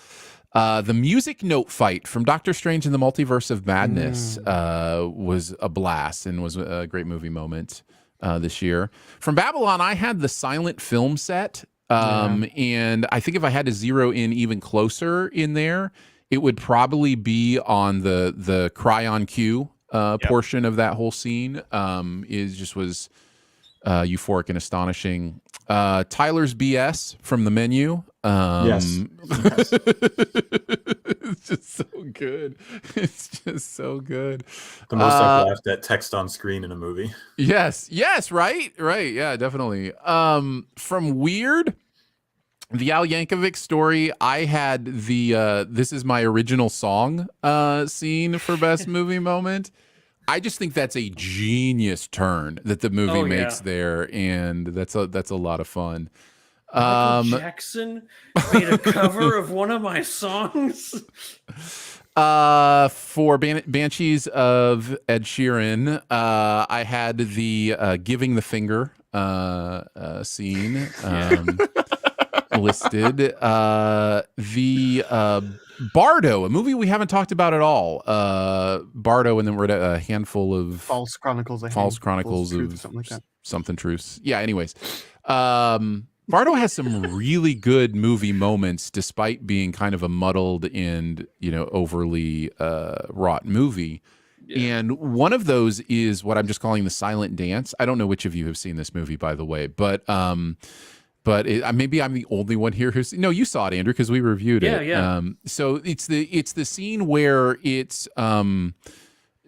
The music note fight from Doctor Strange in the Multiverse of Madness was a blast and was a great movie moment this year. From Babylon, I had the silent film set. And I think if I had to zero in even closer in there, it would probably be on the cry on cue portion of that whole scene. Was euphoric and astonishing. Tyler's BS from The Menu. Yes. It's just so good. It's just so good. The most I've laughed at text on screen in a movie. Yes, right. Yeah, definitely. From Weird, the Al Yankovic story, I had the This Is My Original Song scene for best movie moment. I just think that's a genius turn that the movie makes there, and that's a lot of fun. Michael Jackson made a cover of one of my songs. For Banshees of Ed Sheeran, I had the giving the finger scene listed. The Bardo, a movie we haven't talked about at all. Bardo, and then we're at a handful of False Chronicles of something like that. Something Truths. Yeah, anyways. Bardo has some really good movie moments, despite being kind of a muddled and overly wrought movie. Yeah. And one of those is what I'm just calling the silent dance. I don't know which of you have seen this movie, by the way, but maybe I'm the only one here who's no. You saw it, Andrew, because we reviewed Yeah, it. yeah. So it's the scene where it's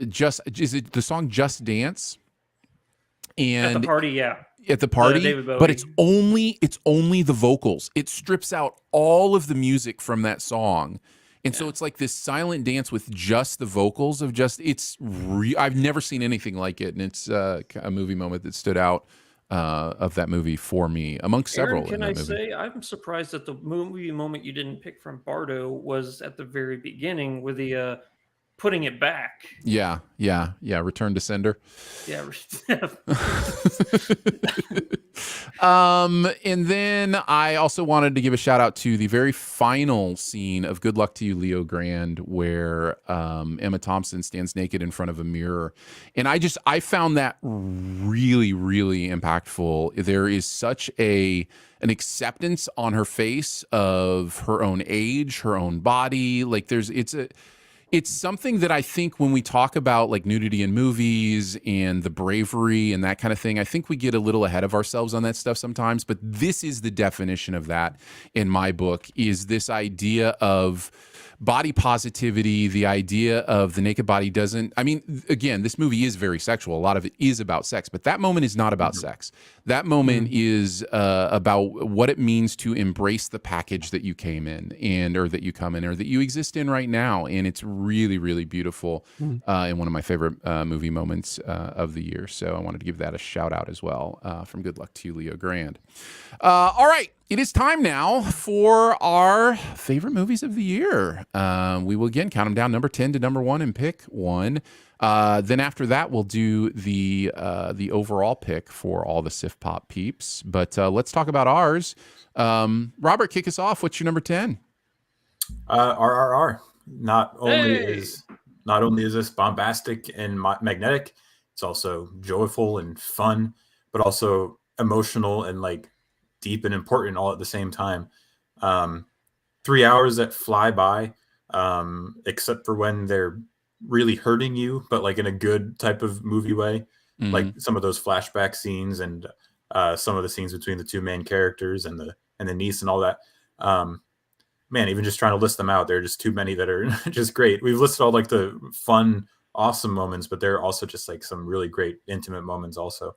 just is it the song "Just Dance" At the and party, yeah. at the party, David but it's Bowie. only the vocals. It strips out all of the music from that song. And so Yeah. it's like this silent dance with just the vocals of just I've never seen anything like it, and it's a movie moment that stood out of that movie for me amongst several Aaron, in can I that movie. say I'm surprised that the movie moment you didn't pick from Bardo was at the very beginning with the putting it back. Yeah. Return to Sender. Yeah. And then I also wanted to give a shout out to the very final scene of Good Luck to You, Leo Grand, where Emma Thompson stands naked in front of a mirror. And I found that really, really impactful. There is such an acceptance on her face of her own age, her own body. Like it's something that I think when we talk about like nudity in movies and the bravery and that kind of thing, I think we get a little ahead of ourselves on that stuff sometimes. But this is the definition of that in my book, is this idea of body positivity, the idea of the naked body again, this movie is very sexual. A lot of it is about sex, but that moment is not about sex. That moment is about what it means to embrace the package that you came in or that you come in or that you exist in right now. And it's really, really beautiful and one of my favorite movie moments of the year. So I wanted to give that a shout out as well from Good Luck to You, Leo Grand. All right. It is time now for our favorite movies of the year. We will again count them down, number 10 to number 1, and pick one. Then after that, we'll do the overall pick for all the SiftPop peeps. But let's talk about ours. Robert, kick us off. What's your number 10? RRR. Not only Hey! is this bombastic and magnetic, it's also joyful and fun, but also emotional and like deep and important all at the same time. 3 hours that fly by, except for when they're really hurting you, but like in a good type of movie way. Mhm. Like some of those flashback scenes and some of the scenes between the two main characters and the niece and all that. Man, even just trying to list them out, there are just too many that are just great. We've listed all like the fun, awesome moments, but there are also just like some really great intimate moments also.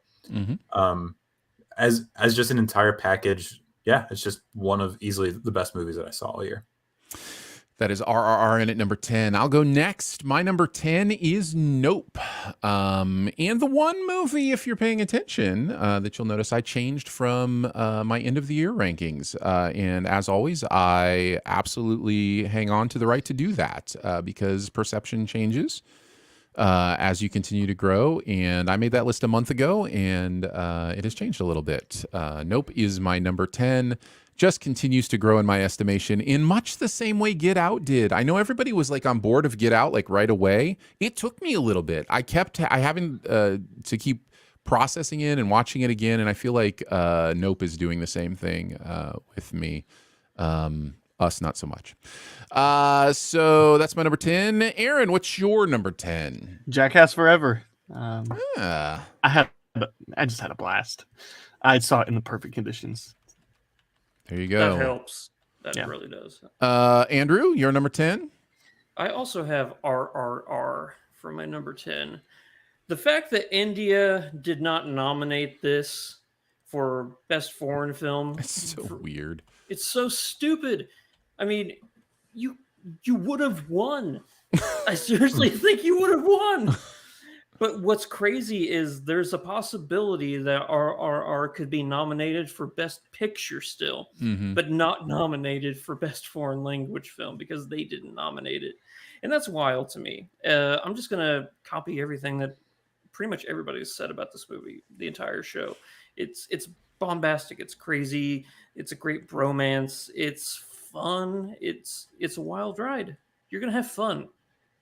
As just an entire package, yeah, it's just one of easily the best movies that I saw all year. That is RRR in at number 10. I'll go next. My number 10 is Nope. And the one movie, if you're paying attention, that you'll notice I changed from my end of the year rankings. And as always, I absolutely hang on to the right to do that because perception changes as you continue to grow. And I made that list a month ago, and it has changed a little bit. Nope is my number 10. Just continues to grow in my estimation in much the same way Get Out did. I know everybody was like on board of Get Out like right away. It took me a little bit. I having to keep processing it and watching it again, and I feel like Nope is doing the same thing with me. Us, not so much. So that's my number 10. Aaron, what's your number 10? Jackass Forever. Ah. I just had a blast. I saw it in the perfect conditions. There you go. That helps. That Yeah. really does. Andrew, your number 10? I also have RRR for my number 10. The fact that India did not nominate this for Best Foreign Film, It's so weird. it's so stupid. I mean, you would have won. I seriously think you would have won. But what's crazy is there's a possibility that RRR could be nominated for Best Picture still, but not nominated for Best Foreign Language Film because they didn't nominate it. And that's wild to me. I'm just going to copy everything that pretty much everybody has said about this movie, the entire show. It's bombastic. It's crazy. It's a great bromance. It's fun. It's a wild ride. You're going to have fun.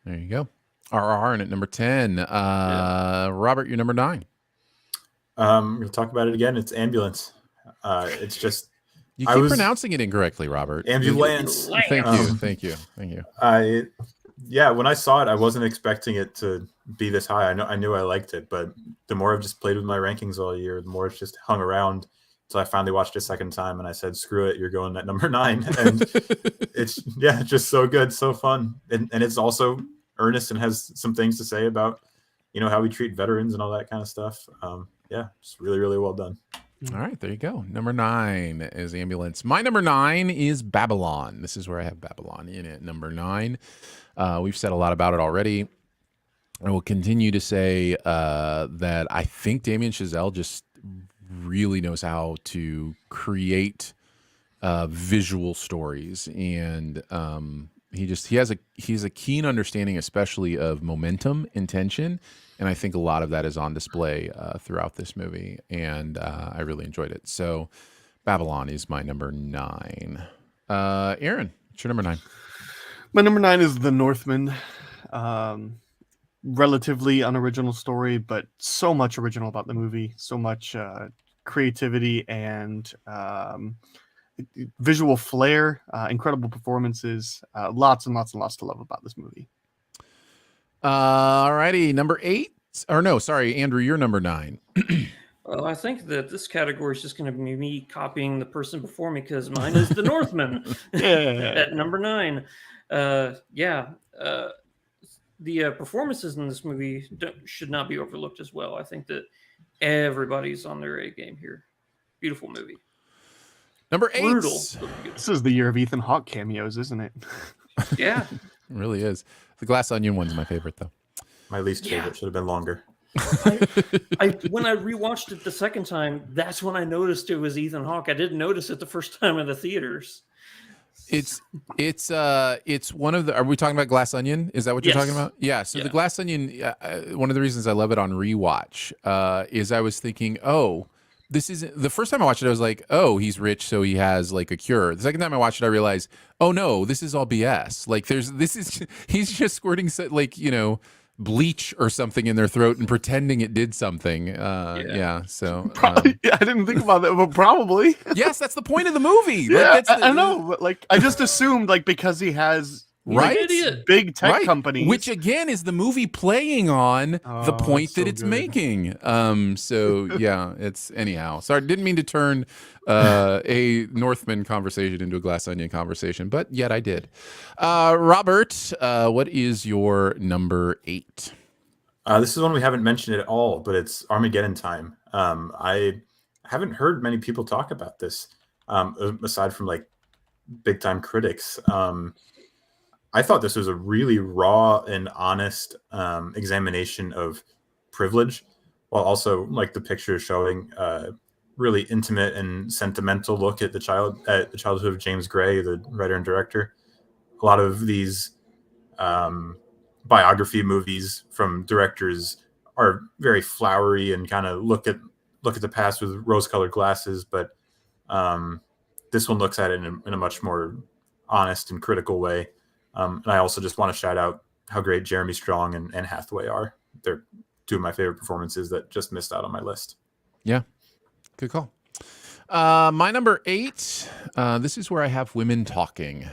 There you go. RRR in at number 10. Robert, you're number 9. We'll talk about it again. It's Ambulance. It's just You I keep was pronouncing it incorrectly, Robert. ambulance. Thank you, Um, thank you, thank you. Yeah, when I saw it, I wasn't expecting it to be this high. I knew I liked it, but the more I've just played with my rankings all year, the more it's just hung around. So I finally watched it a second time, and I said, "Screw it, you're going at number 9." And it's just so good, so fun, and it's also earnest and has some things to say about how we treat veterans and all that kind of stuff. Just really, really well done. All right, there you go. Number 9 is Ambulance. My number 9 is Babylon. This is where I have Babylon in at number 9. We've said a lot about it already. I will continue to say that I think Damien Chazelle just really knows how to create visual stories, and he has a keen understanding, especially of momentum and tension. And I think a lot of that is on display throughout this movie, and I really enjoyed it. So Babylon is my number 9. Aaron, what's your number 9? My number 9 is The Northman. Relatively unoriginal story, but so much original about the movie. So much creativity and visual flair, incredible performances, lots and lots and lots to love about this movie. All righty, number 8. Or no, sorry, Andrew, you're number 9. Well, I think that this category is just going to be me copying the person before me because mine is The Northman at number 9. The performances in this movie should not be overlooked as well. I think that everybody's on their A game here. Beautiful movie. Number 8. Brutal. This is the year of Ethan Hawke cameos, isn't it? Yeah. It really is. The Glass Onion one's my favorite, though. My least favorite should have been longer. When I rewatched it the second time, that's when I noticed it was Ethan Hawke. I didn't notice it the first time in the theaters. It's one of the. Are we talking about Glass Onion? Is that what you're talking about? Yeah. So the Glass Onion. One of the reasons I love it on rewatch is I was thinking, oh, this isn't the first time I watched it. I was like, oh, he's rich, so he has like a cure. The second time I watched it, I realized, oh no, this is all BS. Like he's just squirting bleach or something in their throat and pretending it did something. So probably, I didn't think about that, but probably. Yes, that's the point of the movie. Yeah, I know, but I just assumed because he has big tech companies, which again is the movie playing on the point that it's making. It's anyhow. Sorry, didn't mean to turn a Northman conversation into a Glass Onion conversation, but yet I did. Robert, what is your number 8? This is one we haven't mentioned at all, but it's Armageddon Time. I haven't heard many people talk about this, aside from big time critics. I thought this was a really raw and honest examination of privilege, while also the picture showing really intimate and sentimental look at the childhood of James Gray, the writer and director. A lot of these biography movies from directors are very flowery and kind of look at the past with rose-colored glasses, but this one looks at it in a much more honest and critical way. And I also just want to shout out how great Jeremy Strong and Anne Hathaway are. They're two of my favorite performances that just missed out on my list. Yeah, good call. My number 8, this is where I have Women Talking.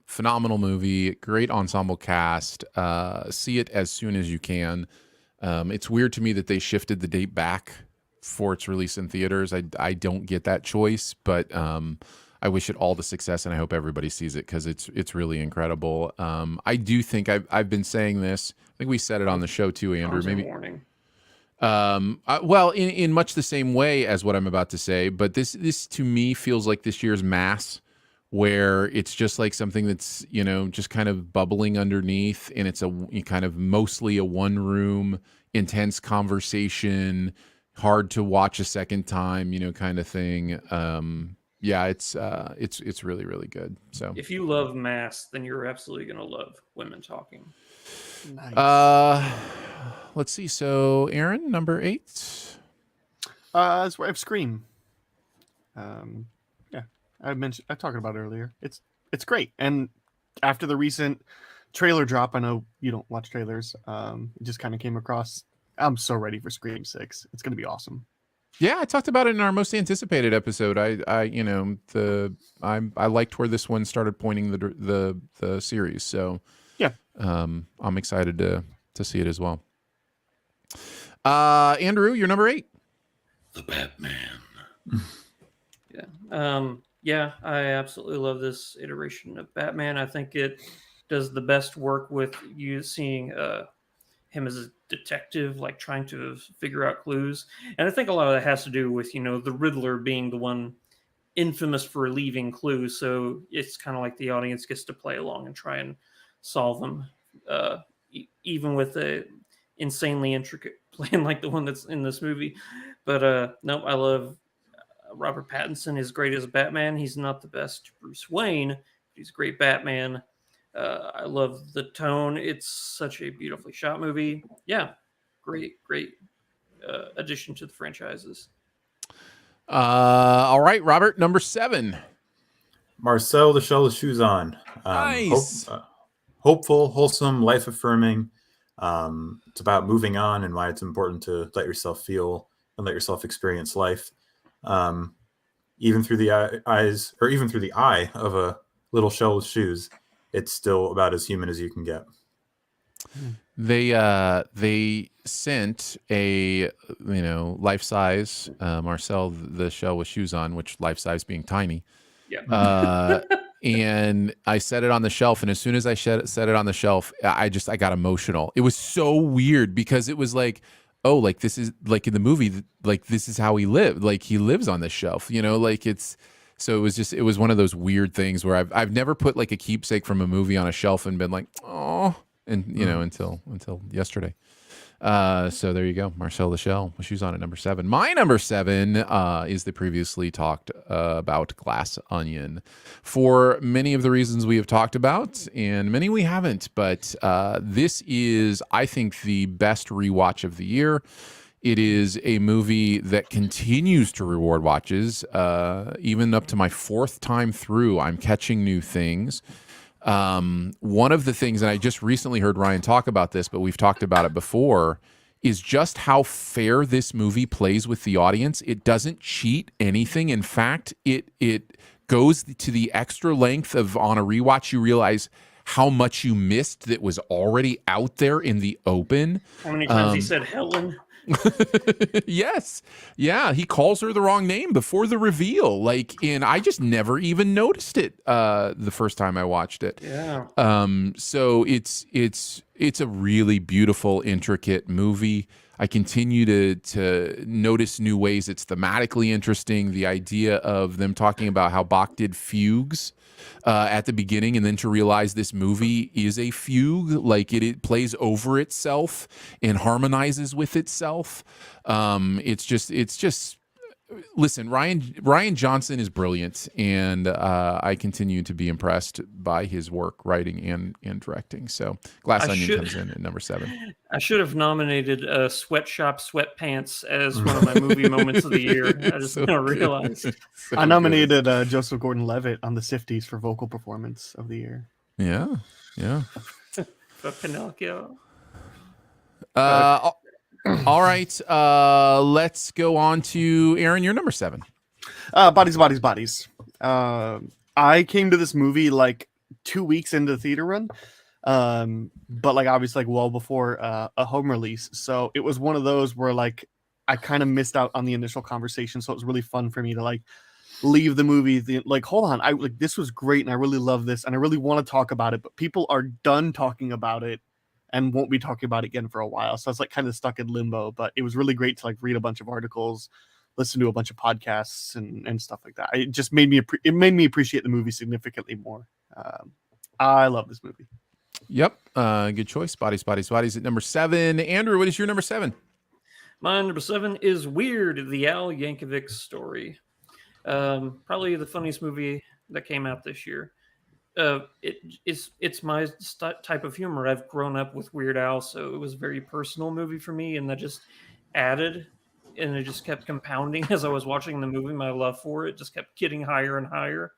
Phenomenal movie, great ensemble cast. See it as soon as you can. It's weird to me that they shifted the date back for its release in theaters. I don't get that choice, but I wish it all the success, and I hope everybody sees it because it's really incredible. I do think I've been saying this. I think we said it on the show too, Andrew. Maybe. Warning. Well, in much the same way as what I'm about to say, but this to me feels like this year's Mass, where it's just like something that's just kind of bubbling underneath, and it's a kind of mostly a one-room intense conversation, hard to watch a second time, kind of thing. It's really, really good. So if you love Mass, then you're absolutely going to love Women Talking. Nice. Let's see. So Aaron, number 8. That's where I have Scream. I talked about it earlier. It's great. And after the recent trailer drop, I know you don't watch trailers. It just kind of came across. I'm so ready for Scream 6. It's going to be awesome. Yeah, I talked about it in our most anticipated episode. I liked where this one started pointing the series. So Yeah. I'm excited to see it as well. Andrew, you're number 8. The Batman. Yeah, I absolutely love this iteration of Batman. I think it does the best work with you seeing him as a detective, like trying to figure out clues. And I think a lot of that has to do with, the Riddler being the one infamous for leaving clues. So it's kind of like the audience gets to play along and try and solve them, even with a insanely intricate plan like the one that's in this movie. But no, I love Robert Pattinson is great as Batman. He's not the best Bruce Wayne, but he's a great Batman. I love the tone. It's such a beautifully shot movie. Yeah, great addition to the franchises. All right, Robert, number 7. Marcel the Shell with Shoes On. Nice. Hopeful, wholesome, life-affirming. It's about moving on and why it's important to let yourself feel and let yourself experience life. Even through the eyes, or even through the eye of a little shell with shoes, it's still about as human as you can get. They sent a life-size Marcel the Shell with Shoes On, which life-size being tiny. Yeah. And I set it on the shelf, and as soon as I set it on the shelf, I got emotional. It was so weird because it was like, oh, like this is like in the movie, like this is how he lived. Like he lives on this shelf, like it's. So it was one of those weird things where I've never put like a keepsake from a movie on a shelf and been like, oh, and until yesterday. So there you go, Marcel the Shell with Shoes On at number 7. My number 7 is the previously talked about Glass Onion, for many of the reasons we have talked about, and many we haven't. But this is, I think, the best rewatch of the year. It is a movie that continues to reward watches. Even up to my 4th time through, I'm catching new things. One of the things, and I just recently heard Ryan talk about this, but we've talked about it before, is just how fair this movie plays with the audience. It doesn't cheat anything. In fact, it goes to the extra length of, on a rewatch, you realize how much you missed that was already out there in the open. How many times he said Helen? Yes. Yeah, he calls her the wrong name before the reveal. And I just never even noticed it the first time I watched it. Yeah. So it's a really beautiful, intricate movie. I continue to notice new ways it's thematically interesting. The idea of them talking about how Bach did fugues at the beginning, and then to realize this movie is a fugue, like it plays over itself and harmonizes with itself. It's just listen, Ryan Johnson is brilliant, and I continue to be impressed by his work writing and directing. So Glass Onion comes in at number 7. I should have nominated Sweatshop Sweatpants as one of my movie moments of the year. I just So now good. realized. So I nominated Joseph Gordon-Levitt on the Sifties for vocal performance of the year. good. Yeah. But Pinocchio. All right. Let's go on to Aaron. You're number 7. Bodies. I came to this movie like 2 weeks into the theater run, but like obviously like well before a home release. So it was one of those where like I kind of missed out on the initial conversation. So it was really fun for me to like leave the movie like, hold on, I like this was great and I really love this and I really want to talk about it, but people are done talking about it and won't be talking about it again for a while. So I was like kind of stuck in limbo, but it was really great to like read a bunch of articles, listen to a bunch of podcasts and stuff like that. It just made me appreciate the movie significantly more. I love this movie. Yep. Good choice. Bodies at number 7. Andrew, what is your number 7? My number 7 is Weird, the Al Yankovic story. Probably the funniest movie that came out this year. It's my type of humor. I've grown up with Weird Al, so it was a very personal movie for me, and that just added, and it just kept compounding as I was watching the movie. My love for it just kept getting higher and higher.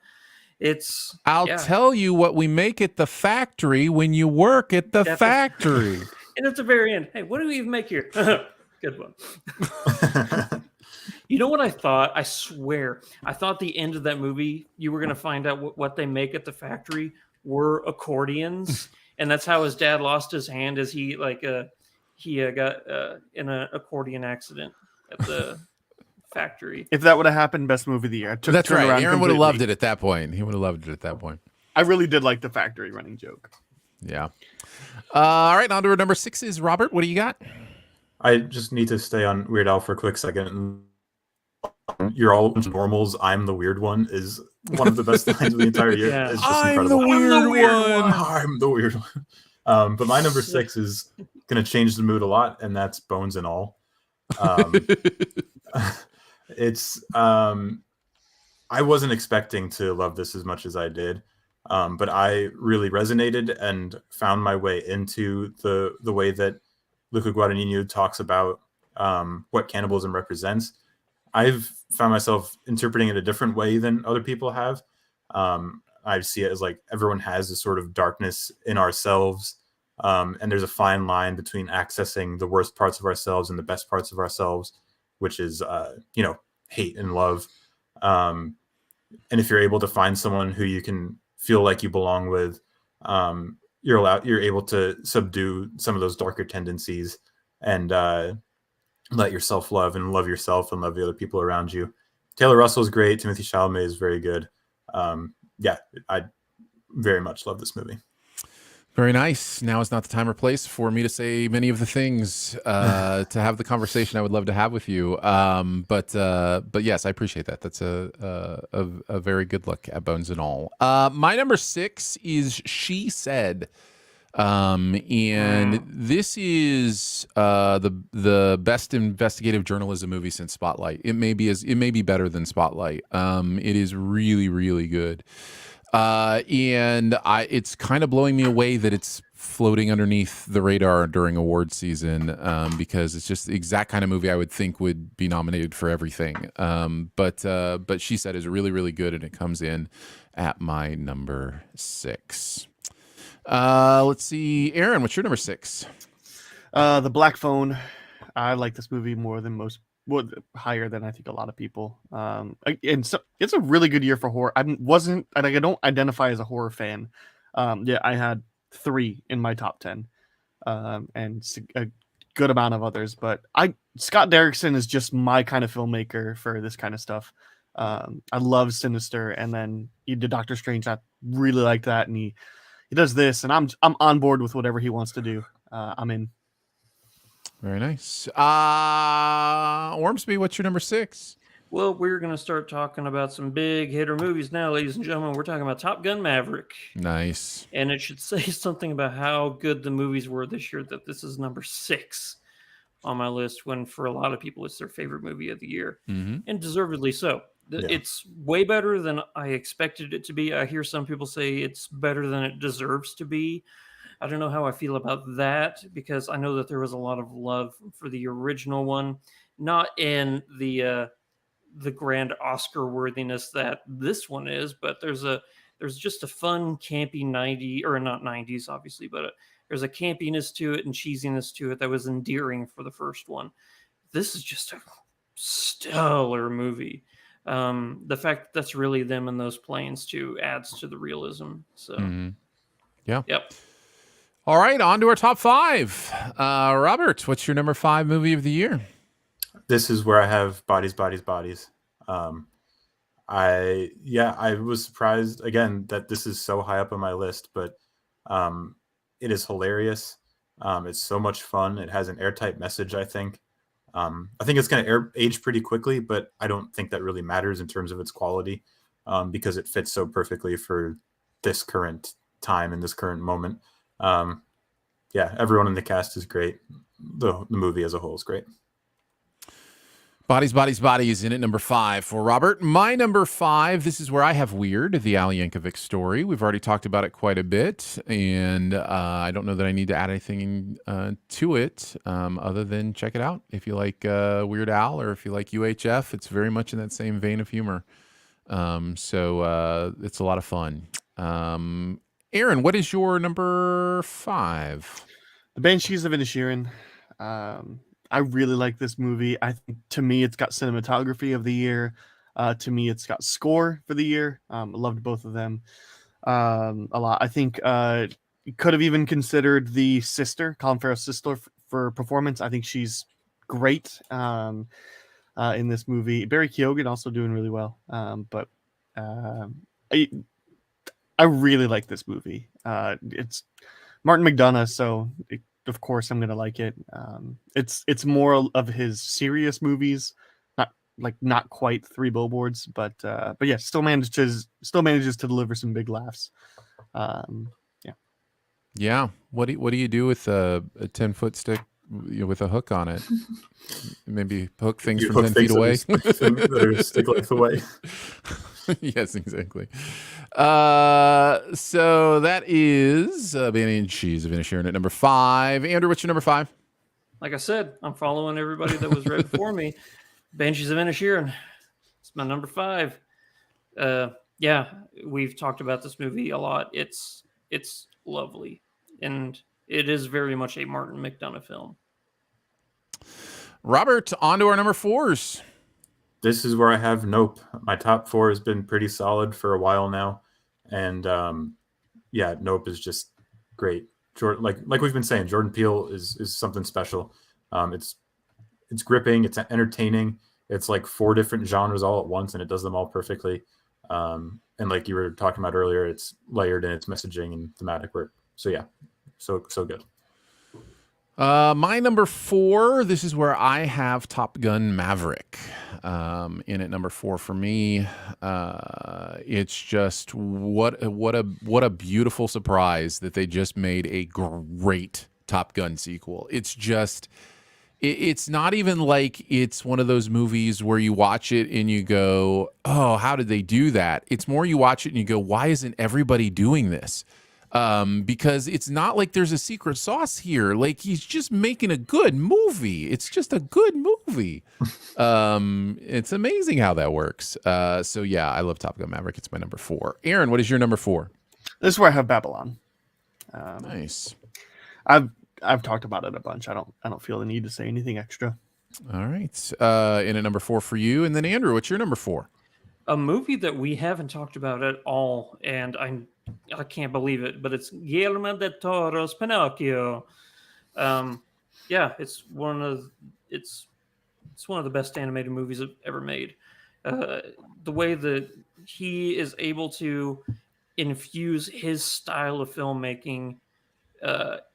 I'll tell you what we make at the factory when you work at the factory. And at the very end, hey, what do we even make here? Good one. You know what I thought? I swear, I thought the end of that movie, you were going to find out what they make at the factory were accordions, and that's how his dad lost his hand, as he got in an accordion accident at the factory. If that would have happened, best movie of the year. That's turned right. around Aaron would have loved completely. it at that point. He would have loved it at that point. I really did like the factory running joke. Yeah. All right, on to our number 6 is Robert. What do you got? I just need to stay on Weird Al for a quick second. You're all normals. I'm the weird one is one of the best lines of the entire year. Yeah. It's just I'm the incredible. weird one. I'm the weird one. But my number 6 is going to change the mood a lot, and that's Bones and All. It's I wasn't expecting to love this as much as I did, but I really resonated and found my way into the way that Luca Guadagnino talks about what cannibalism represents. I've found myself interpreting it a different way than other people have. I see it as like everyone has this sort of darkness in ourselves, and there's a fine line between accessing the worst parts of ourselves and the best parts of ourselves, which is hate and love. And if you're able to find someone who you can feel like you belong with, you're able to subdue some of those darker tendencies and let yourself love and love yourself and love the other people around you. Taylor Russell's great. Timothy Chalamet is very good. I very much love this movie. Very nice. Now is not the time or place for me to say many of the things to have the conversation I would love to have with you. But yes, I appreciate that. That's a very good look at Bones and All. My number 6 is She Said. And this is the best investigative journalism movie since Spotlight. It may be better than Spotlight. It is really, really good. And it's kind of blowing me away that it's floating underneath the radar during award season, because it's just the exact kind of movie I would think would be nominated for everything. But She Said is really, really good, and it comes in at my number 6. Let's see, Aaron, what's your number 6? The Black Phone. I like this movie more than most. Well, higher than I think a lot of people. And so it's a really good year for horror. I don't identify as a horror fan. I had 3 in my top 10, and a good amount of others. But Scott Derrickson is just my kind of filmmaker for this kind of stuff. I love Sinister, and then he did Doctor Strange. I really like that, and he does this, and I'm on board with whatever he wants to do. I'm in. Very nice. Ormsby, what's your number 6? Well, we're going to start talking about some big hitter movies now, ladies and gentlemen. We're talking about Top Gun Maverick. Nice. And it should say something about how good the movies were this year that this is number 6 on my list, when for a lot of people it's their favorite movie of the year. Mm-hmm. And deservedly so. Yeah. It's way better than I expected it to be. I hear some people say it's better than it deserves to be. I don't know how I feel about that, because I know that there was a lot of love for the original one, not in the grand Oscar worthiness that this one is, but there's just a fun campy 90s, or not 90s obviously, but there's a campiness to it and cheesiness to it that was endearing for the first one. This is just a stellar movie. The fact that that's really them in those planes too adds to the realism. So Yeah. Yep. All right, on to our top 5. Robert, what's your number 5 movie of the year? This is where I have Bodies, Bodies, Bodies. I was surprised again that this is so high up on my list, but it is hilarious. It's so much fun. It has an airtight message, I think. I think it's going to age pretty quickly, but I don't think that really matters in terms of its quality, because it fits so perfectly for this current time and this current moment. Everyone in the cast is great. The movie as a whole is great. Bodies, Bodies, Bodies in at number 5 for Robert. My number 5, this is where I have Weird, the Ali Yankovic story. We've already talked about it quite a bit, and I don't know that I need to add anything to it other than check it out. If you like Weird Al, or if you like UHF, it's very much in that same vein of humor. So it's a lot of fun. Aaron, what is your number 5? The Banshees of Inisherin. I really like this movie. I think to me, it's got cinematography of the year. To me, it's got score for the year. I loved both of them a lot. I think could have even considered the sister, Colin Farrell's sister, for performance. I think she's great in this movie. Barry Keoghan also doing really well. But I really like this movie. It's Martin McDonagh, so of course I'm gonna like it. It's more of his serious movies, not quite Three Billboards, but yeah, still manages to deliver some big laughs. Yeah. Yeah. What do you do with a 10-foot stick with a hook on it? Maybe hook things You from hook 10 feet away. that are stick length away. Yes, exactly. So that is Banshees and Cheese of Inisherin at number 5. Andrew, what's your number 5? Like I said, I'm following everybody that was right before me. Banshees of Inisherin. It's my number 5. Yeah, we've talked about this movie a lot. It's lovely, and it is very much a Martin McDonagh film. Robert, on to our number 4s. This is where I have Nope. My top 4 has been pretty solid for a while now, and yeah, Nope is just great. Like we've been saying, Jordan Peele is something special. It's gripping, it's entertaining. It's like 4 different genres all at once, and it does them all perfectly. And like you were talking about earlier, it's layered in its messaging and thematic work. So yeah, so good. My number 4, this is where I have Top Gun Maverick in at number 4 for me. It's just what a beautiful surprise that they just made a great Top Gun sequel. It's just it's not even like it's one of those movies where you watch it and you go, oh, how did they do that? It's more you watch it and you go, why isn't everybody doing this? Because it's not like there's a secret sauce here. Like he's just making a good movie. It's just a good movie. It's amazing how that works. So yeah, I love Top Gun Maverick. It's my number 4. Aaron, what is your number 4? This is where I have Babylon. Nice. I've talked about it a bunch. I don't feel the need to say anything extra. All right. In at number 4 for you, and then Andrew, what's your number 4? A movie that we haven't talked about at all, and I can't believe it, but it's Guillermo del Toro's Pinocchio. Yeah, it's one of the best animated movies I've ever made. The way that he is able to infuse his style of filmmaking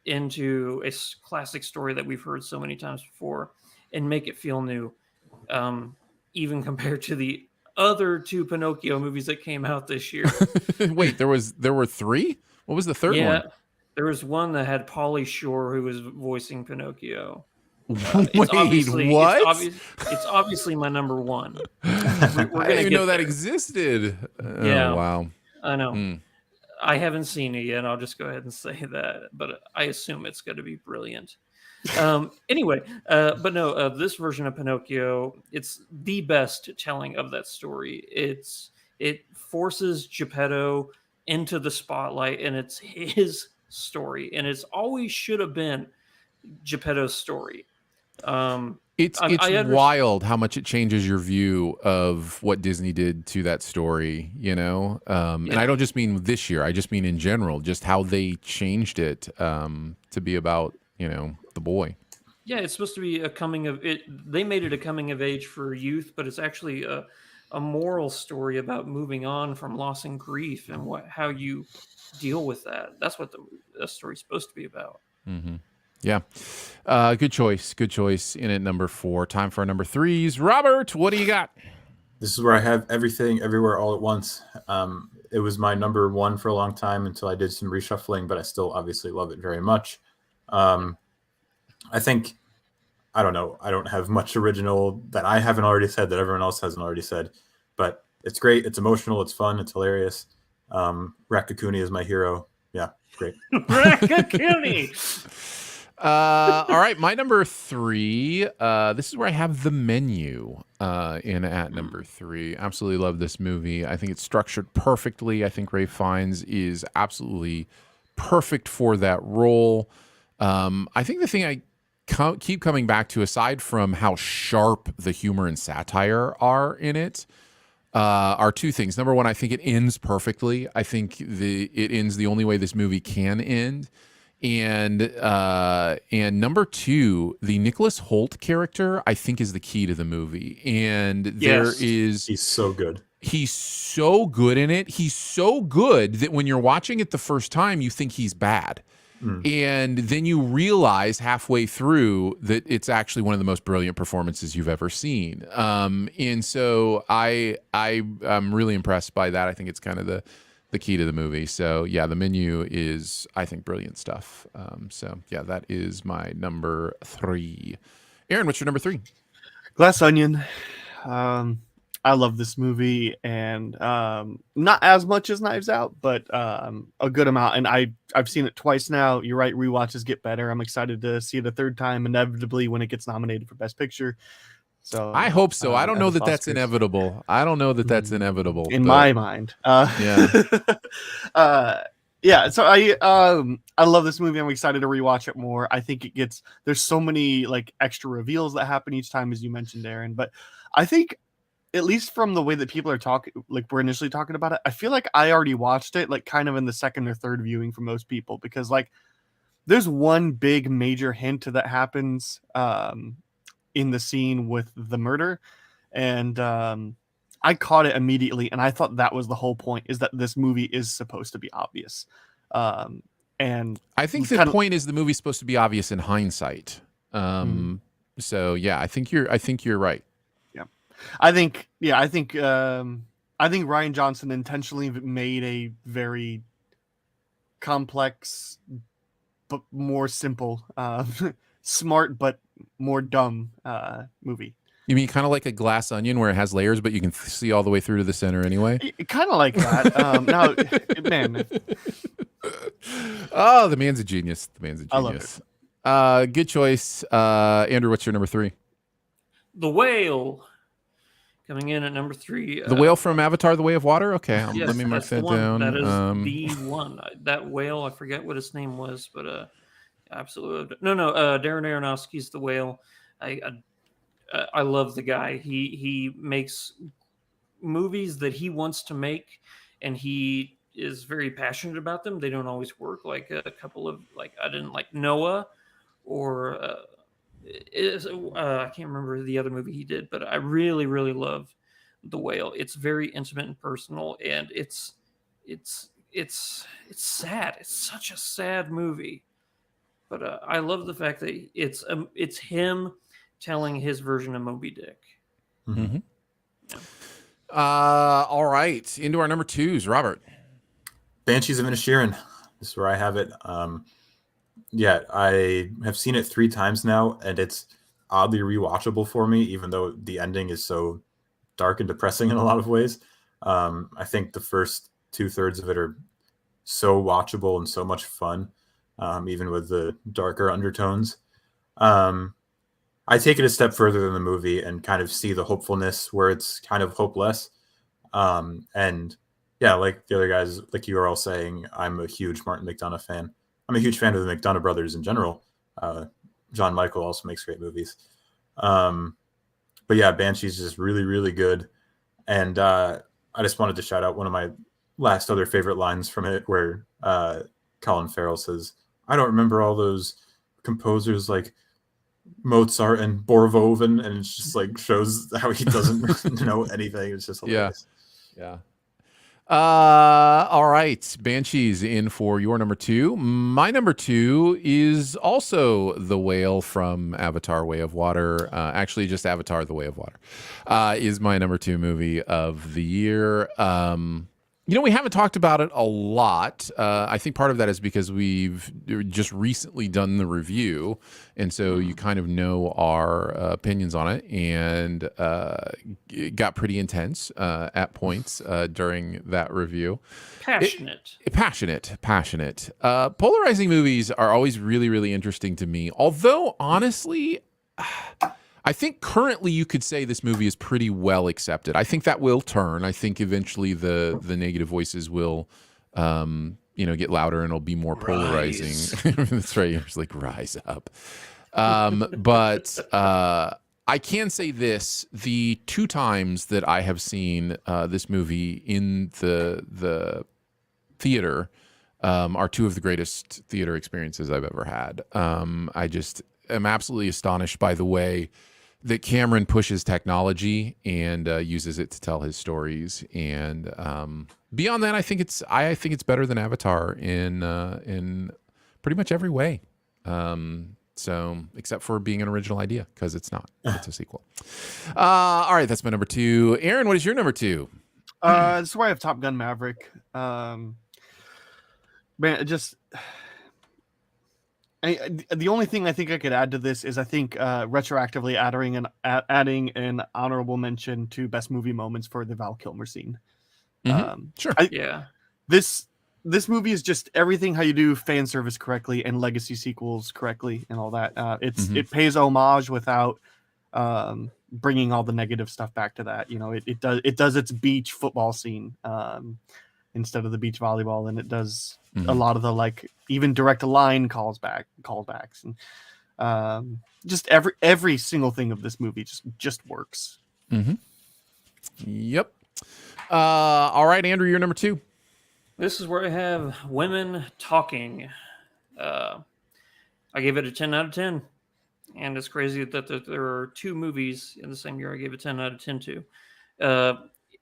into a classic story that we've heard so many times before and make it feel new, even compared to the other 2 Pinocchio movies that came out this year. Wait, there were 3? What was the third one? Yeah, there was one that had Pauly Shore who was voicing Pinocchio. Wait, what? It's obviously my number 1. I didn't even know that existed. Yeah. Oh, wow. I know. I haven't seen it yet. I'll just go ahead and say that, but I assume it's going to be brilliant. Anyway, but no, this version of Pinocchio, it's the best telling of that story. It forces Geppetto into the spotlight, and it's his story, and it's always should have been Geppetto's story. It's wild how much it changes your view of what Disney did to that story, you know? And I don't just mean this year. I just mean in general, just how they changed it to be about, the boy. Yeah, it's supposed to be they made it a coming of age for youth, but it's actually a moral story about moving on from loss and grief and how you deal with that. That's what the story's supposed to be about. Mm-hmm. Yeah. Good choice. Good choice in at number 4. Time for our number 3s. Robert, what do you got? This is where I have Everything Everywhere All at Once. It was my number 1 for a long time until I did some reshuffling, but I still obviously love it very much. I think, I don't know, I don't have much original that I haven't already said that everyone else hasn't already said, but it's great. It's emotional. It's fun. It's hilarious. Raccacoonie is my hero. Yeah, great. Raccacoonie! All right, my number 3. This is where I have The Menu in at number 3. Absolutely love this movie. I think it's structured perfectly. I think Ralph Fiennes is absolutely perfect for that role. I think the thing keep coming back to, aside from how sharp the humor and satire are in it, are two things. Number one, I think it ends perfectly. I think it ends the only way this movie can end. And number two, the Nicholas Hoult character, I think, is the key to the movie. And he's so good. He's so good in it. He's so good that when you're watching it the first time, you think he's bad. And then you realize halfway through that it's actually one of the most brilliant performances you've ever seen. And so I'm really impressed by that. I think it's kind of the key to the movie. So yeah, the menu is, I think, brilliant stuff. So yeah, that is my number 3. Aaron, what's your number 3? Glass Onion. I love this movie, and not as much as Knives Out, but a good amount. And I've seen it twice now. You're right, rewatches get better. I'm excited to see it a third time, inevitably, when it gets nominated for Best Picture. So I hope so. I don't know that that's inevitable. I don't know that that's inevitable in my mind. Yeah. Yeah. So I love this movie. I'm excited to rewatch it more. I think there's so many like extra reveals that happen each time, as you mentioned, Aaron. But I think, at least from the way that people are talking, like we're initially talking about it, I feel like I already watched it, like kind of in the second or third viewing for most people, because like there's one big major hint that happens in the scene with the murder, and I caught it immediately, and I thought that was the whole point, is that this movie is supposed to be obvious. And I think the point is the movie's supposed to be obvious in hindsight. So yeah, I think you're right. I think Rian Johnson intentionally made a very complex but more simple, smart but more dumb movie. You mean kind of like a Glass Onion, where it has layers, but you can see all the way through to the center anyway? Kind of like that. Now, man. Oh, the man's a genius. I love it. Good choice. Andrew, what's your number 3? The Whale. Coming in at number 3. The whale from Avatar: The Way of Water? Okay, yes, let me mark that down. That is the one. That whale, I forget what his name was, but absolutely. No, Darren Aronofsky's The Whale. I love the guy. He makes movies that he wants to make, and he is very passionate about them. They don't always work. Like a couple of, like, I didn't like Noah, or I can't remember the other movie he did, but I really, really love The Whale. It's very intimate and personal, and it's sad. It's such a sad movie, but I love the fact that it's him telling his version of Moby Dick. Mm-hmm. Yeah. All right, into our number 2s, Robert. Banshees of Inisherin. This is where I have it. Yeah, I have seen it 3 times now, and it's oddly rewatchable for me, even though the ending is so dark and depressing in a lot of ways. I think the first 2/3 of it are so watchable and so much fun, even with the darker undertones. I take it a step further than the movie and kind of see the hopefulness where it's kind of hopeless. And yeah, like the other guys, like you were all saying, I'm a huge Martin McDonagh fan. I'm a huge fan of the McDonagh brothers in general. John Michael also makes great movies. But yeah, Banshee's just really, really good. And I just wanted to shout out one of my last other favorite lines from it, where Colin Farrell says, I don't remember all those composers like Mozart and Beethoven, and it's just like shows how he doesn't know anything. It's just hilarious. Yeah. All right, Banshees in for your number 2. My number 2 is also The Whale from Avatar: Way of Water. Actually, just Avatar: The Way of Water is my number 2 movie of the year. We haven't talked about it a lot. I think part of that is because we've just recently done the review, and so you kind of know our opinions on it, and it got pretty intense at points during that review. Passionate. Polarizing movies are always really, really interesting to me, although honestly, I think currently you could say this movie is pretty well accepted. I think that will turn. I think eventually the negative voices will, get louder, and it'll be more polarizing. That's right. It's like rise up. But I can say this: the 2 times that I have seen this movie in the theater are 2 of the greatest theater experiences I've ever had. I just am absolutely astonished by the way that Cameron pushes technology and uses it to tell his stories. And beyond that, I think it's better than Avatar in pretty much every way. So except for being an original idea, because it's not. It's a sequel. All right, that's my number 2. Aaron, what is your number 2? This is why I have Top Gun Maverick. Man, just the only thing I think I could add to this is I think retroactively adding an honorable mention to best movie moments for the Val Kilmer scene. Sure. Yeah. This movie is just everything how you do fan service correctly and legacy sequels correctly and all that. It pays homage without bringing all the negative stuff back to that. You know, it does its beach football scene instead of the beach volleyball, and it does a lot of the like even direct line callbacks, and just every single thing of this movie just works. Yep. All right, Andrew, you're number 2. This is where I have Women Talking. I gave it a 10 out of 10. And it's crazy that there are 2 movies in the same year I gave a 10 out of 10 to.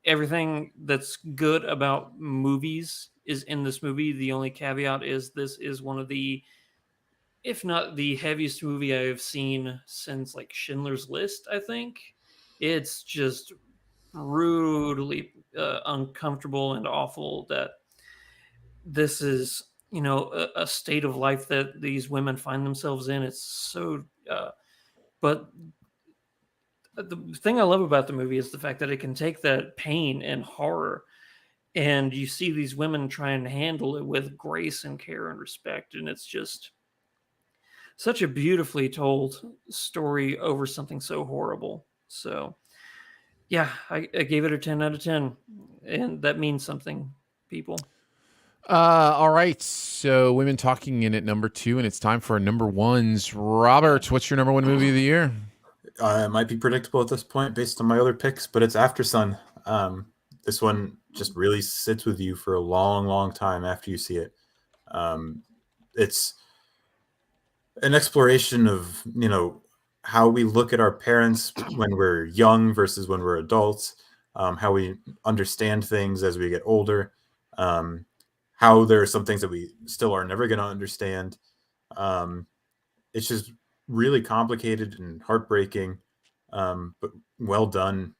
Everything that's good about movies is in this movie. The only caveat is this is one of the, if not the heaviest movie I have seen since like Schindler's List, I think. It's just brutally uncomfortable and awful that this is, you know, a state of life that these women find themselves in. It's so, but the thing I love about the movie is the fact that it can take that pain and horror, and you see these women try and handle it with grace and care and respect. And it's just such a beautifully told story over something so horrible. So yeah, I gave it a 10 out of 10, and that means something, people. All right, so Women Talking in at number 2, and it's time for our number 1s. Robert, what's your number 1 movie of the year? It might be predictable at this point based on my other picks, but it's After Sun. This one just really sits with you for a long, long time after you see it. It's an exploration of, you know, how we look at our parents when we're young versus when we're adults, how we understand things as we get older, how there are some things that we still are never going to understand. It's just really complicated and heartbreaking, but well done.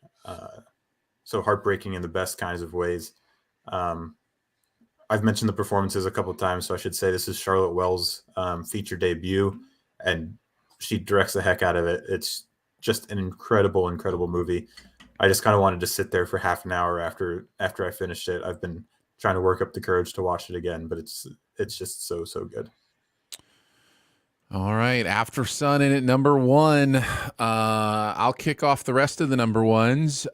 So heartbreaking in the best kinds of ways. I've mentioned the performances a couple of times, so I should say this is Charlotte Wells' feature debut, and she directs the heck out of it. It's just an incredible, incredible movie. I just kind of wanted to sit there for half an hour after I finished it. I've been trying to work up the courage to watch it again, but it's just so good. All right, After Sun in at number 1. I'll kick off the rest of the number 1s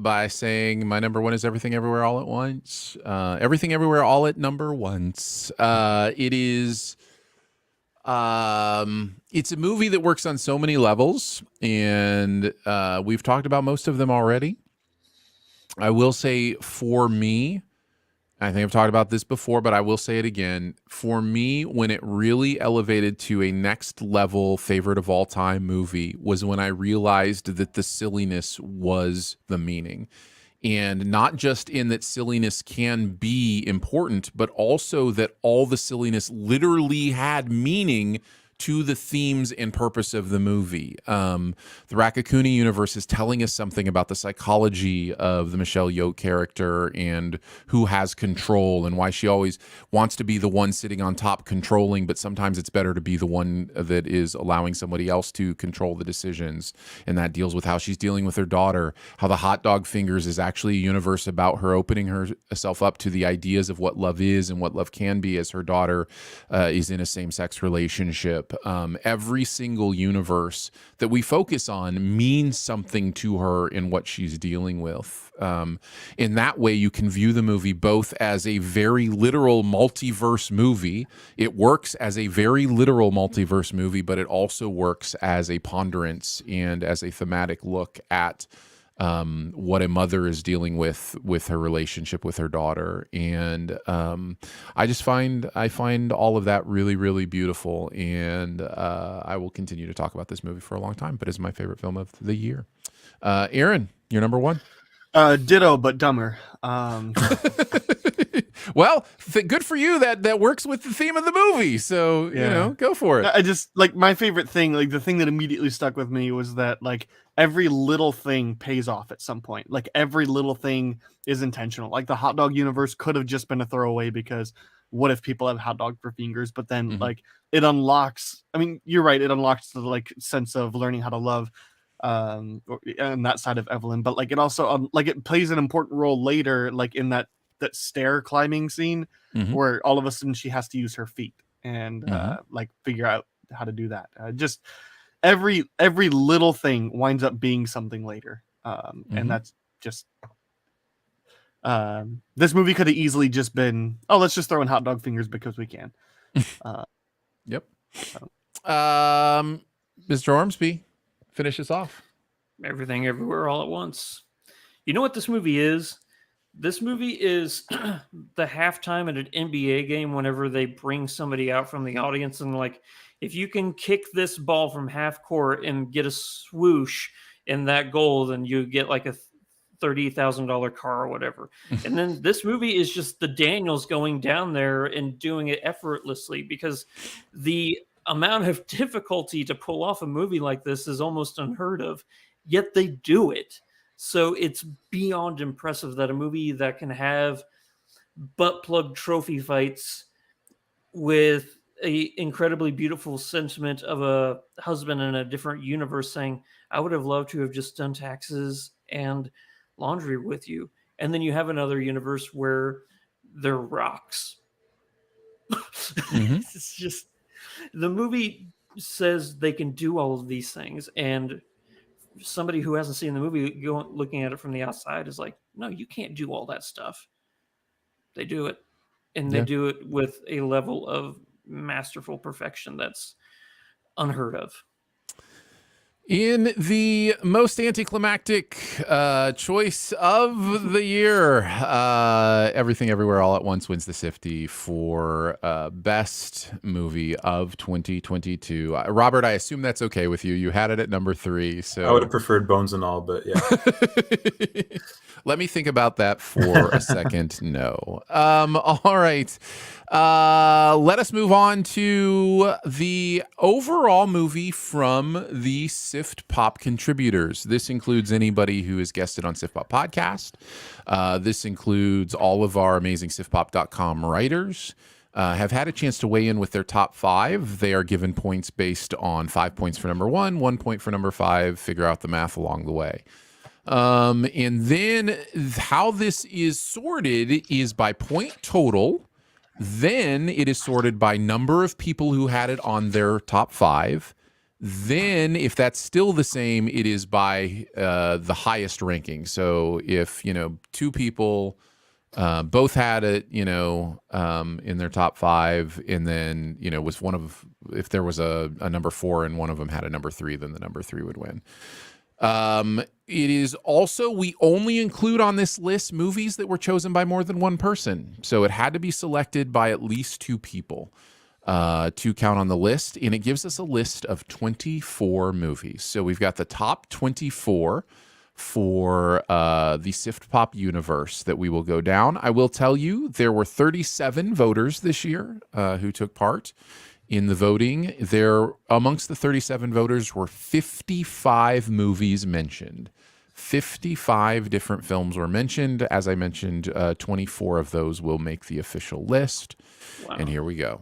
by saying my number 1 is Everything Everywhere All at Once. Everything Everywhere All at number 1s. It is. It's a movie that works on so many levels, and we've talked about most of them already. I will say, for me, I think I've talked about this before, but I will say it again. For me, when it really elevated to a next level favorite of all time movie was when I realized that the silliness was the meaning. And not just in that silliness can be important, but also that all the silliness literally had meaning to the themes and purpose of the movie. The Rakakuni universe is telling us something about the psychology of the Michelle Yeoh character and who has control and why she always wants to be the one sitting on top controlling, but sometimes it's better to be the one that is allowing somebody else to control the decisions. And that deals with how she's dealing with her daughter, how the Hot Dog Fingers is actually a universe about her opening herself up to the ideas of what love is and what love can be as her daughter is in a same-sex relationship. relationship. Every single universe that we focus on means something to her in what she's dealing with. In that way, you can view the movie both as a very literal multiverse movie. It works as a very literal multiverse movie, but it also works as a ponderance and as a thematic look at what a mother is dealing with her relationship with her daughter. And I find all of that really, really beautiful. And I will continue to talk about this movie for a long time, but it's my favorite film of the year. Aaron, your number one? Ditto, but dumber. Well, good for you. That works with the theme of the movie. So, go for it. I just like my favorite thing, like the thing that immediately stuck with me was that like every little thing pays off at some point. Like every little thing is intentional. Like the hot dog universe could have just been a throwaway because what if people have hot dog for fingers? But then like it unlocks, I mean, you're right. It unlocks the like sense of learning how to love and that side of Evelyn, but like it also like it plays an important role later, like in that stair climbing scene where all of a sudden she has to use her feet and like figure out how to do that. Just every little thing winds up being something later, and that's just this movie could have easily just been, oh, let's just throw in hot dog fingers because we can. Yep. Mr. Ormsby, finish us off. Everything Everywhere All at Once. You know what this movie is? This movie is the halftime at an NBA game whenever they bring somebody out from the audience and like, if you can kick this ball from half court and get a swoosh in that goal, then you get like a $30,000 car or whatever. And then this movie is just the Daniels going down there and doing it effortlessly because the amount of difficulty to pull off a movie like this is almost unheard of, yet they do it. So it's beyond impressive that a movie that can have butt plug trophy fights with a incredibly beautiful sentiment of a husband in a different universe saying, I would have loved to have just done taxes and laundry with you. And then you have another universe where they're rocks. It's just, the movie says they can do all of these things, and somebody who hasn't seen the movie looking at it from the outside is like, no, you can't do all that stuff. They do it, and they do it with a level of masterful perfection that's unheard of. In the most anticlimactic choice of the year, Everything Everywhere All at Once wins the Sifty for best movie of 2022. Robert, I assume that's okay with you. You had it at number 3. So I would have preferred Bones and All, but yeah. Let me think about that for a second. No. All right. Let us move on to the overall movie from the SiftPop contributors. This includes anybody who is guested on SiftPop podcast. This includes all of our amazing SiftPop.com writers. Have had a chance to weigh in with their top 5. They are given points based on 5 points for number 1, 1 point for number 5. Figure out the math along the way. And then how this is sorted is by point total. Then it is sorted by number of people who had it on their top 5. Then if that's still the same, it is by the highest ranking. So if, 2 people both had it, in their top 5, and then, was if there was a number 4 and one of them had a number 3, then the number 3 would win. It is also, we only include on this list movies that were chosen by more than one person. So it had to be selected by at least 2 people to count on the list. And it gives us a list of 24 movies. So we've got the top 24 for the SiftPop universe that we will go down. I will tell you, there were 37 voters this year who took part in the voting. There, amongst the 37 voters, were 55 movies mentioned. 55 different films were mentioned. As I mentioned, 24 of those will make the official list. Wow. And here we go.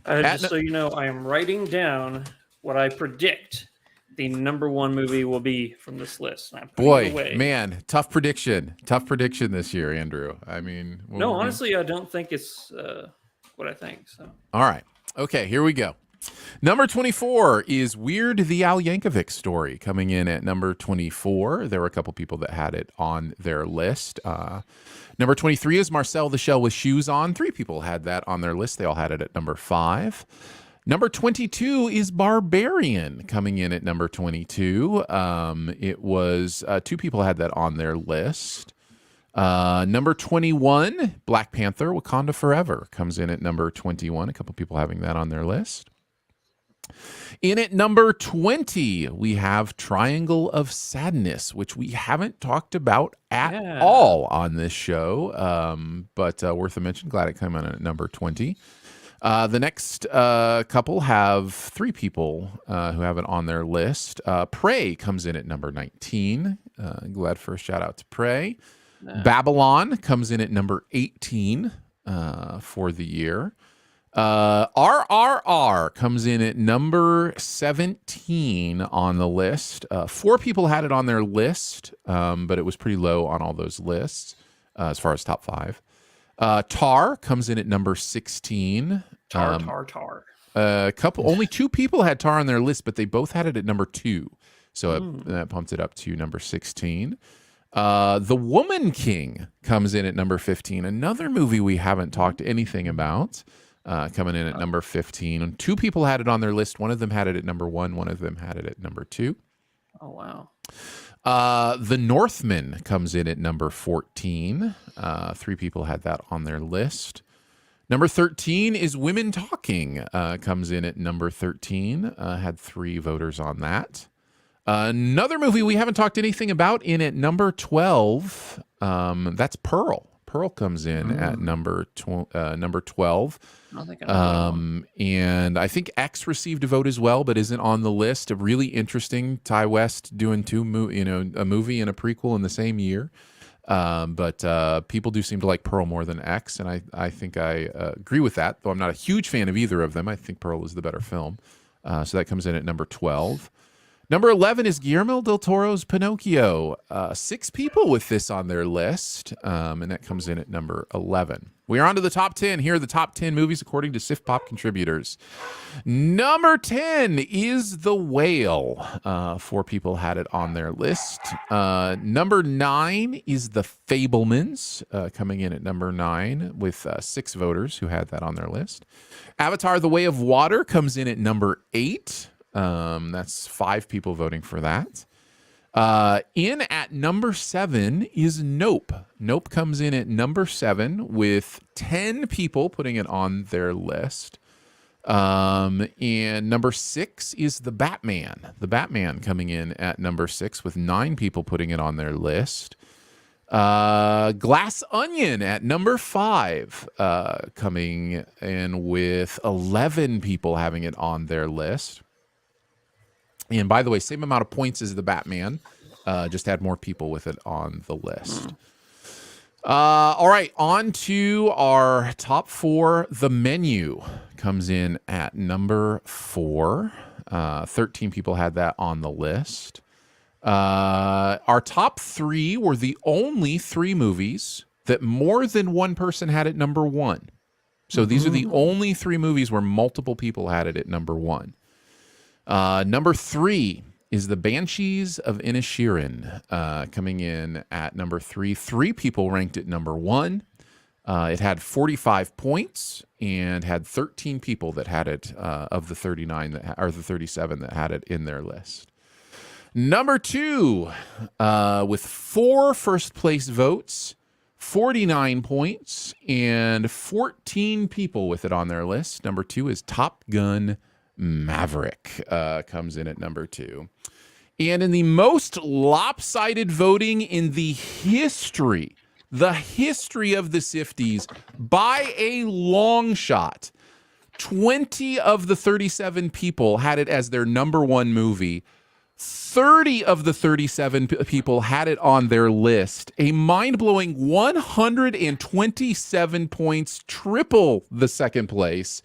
Just so you know, I am writing down what I predict the number 1 movie will be from this list. Boy, man, tough prediction. Tough prediction this year, Andrew. I mean... honestly, I don't think it's what I think. So. All right. Okay, here we go. Number 24 is Weird the Al Yankovic Story, coming in at number 24. There were a couple people that had it on their list. Number 23 is Marcel the Shell with Shoes On. 3 people had that on their list. They all had it at number 5. Number 22 is Barbarian, coming in at number 22. It was 2 people had that on their list. Number 21, Black Panther, Wakanda Forever, comes in at number 21. A couple people having that on their list. In at number 20, we have Triangle of Sadness, which we haven't talked about at all on this show, but worth a mention. Glad it came in at number 20. The next couple have 3 people who have it on their list. Prey comes in at number 19. Glad for a shout out to Prey. Babylon comes in at number 18 for the year. RRR comes in at number 17 on the list. 4 people had it on their list, but it was pretty low on all those lists as far as top 5. Tar comes in at number 16. Tar. Only 2 people had Tar on their list, but they both had it at number 2. So that pumped it up to number 16. The Woman King comes in at number 15. Another movie we haven't talked anything about. Coming in at number 15. And 2 people had it on their list. One of them had it at number 1. One of them had it at number 2. Oh, wow. The Northman comes in at number 14. 3 people had that on their list. Number 13 is Women Talking. Comes in at number 13. Had 3 voters on that. Another movie we haven't talked anything about in at number 12. That's Pearl. Pearl comes in at number 12. And I think X received a vote as well, but isn't on the list. A really interesting Ty West doing a movie and a prequel in the same year. But people do seem to like Pearl more than X, and I think I agree with that, though I'm not a huge fan of either of them. I think Pearl is the better film. So that comes in at number 12. Number 11 is Guillermo del Toro's Pinocchio. 6 people with this on their list, and that comes in at number 11. We are on to the top 10. Here are the top 10 movies according to SiftPop contributors. Number 10 is The Whale. 4 people had it on their list. Number 9 is The Fabelmans, coming in at number 9 with 6 voters who had that on their list. Avatar: The Way of Water comes in at number 8. That's 5 people voting for that. In at number 7 is Nope. Nope comes in at number 7 with 10 people putting it on their list. And number 6 is The Batman. The Batman coming in at number 6 with 9 people putting it on their list. Glass Onion at number 5, coming in with 11 people having it on their list. And by the way, same amount of points as The Batman, just had more people with it on the list. All right, on to our top 4. The Menu comes in at number 4. 13 people had that on the list. Our top 3 were the only 3 movies that more than one person had at number 1. So these are the only 3 movies where multiple people had it at number 1. Number 3 is The Banshees of Inisherin, coming in at number 3. 3 people ranked it number 1. It had 45 points and had 13 people that had it of the 39 or the 37 that had it in their list. Number 2, with 4 first place votes, 49 points, and 14 people with it on their list. Number 2 is Top Gun Maverick, comes in at number 2. And in the most lopsided voting in the history of the Sifties by a long shot, 20 of the 37 people had it as their number 1 movie. 30 of the 37 people had it on their list. A mind-blowing 127 points, triple the second place.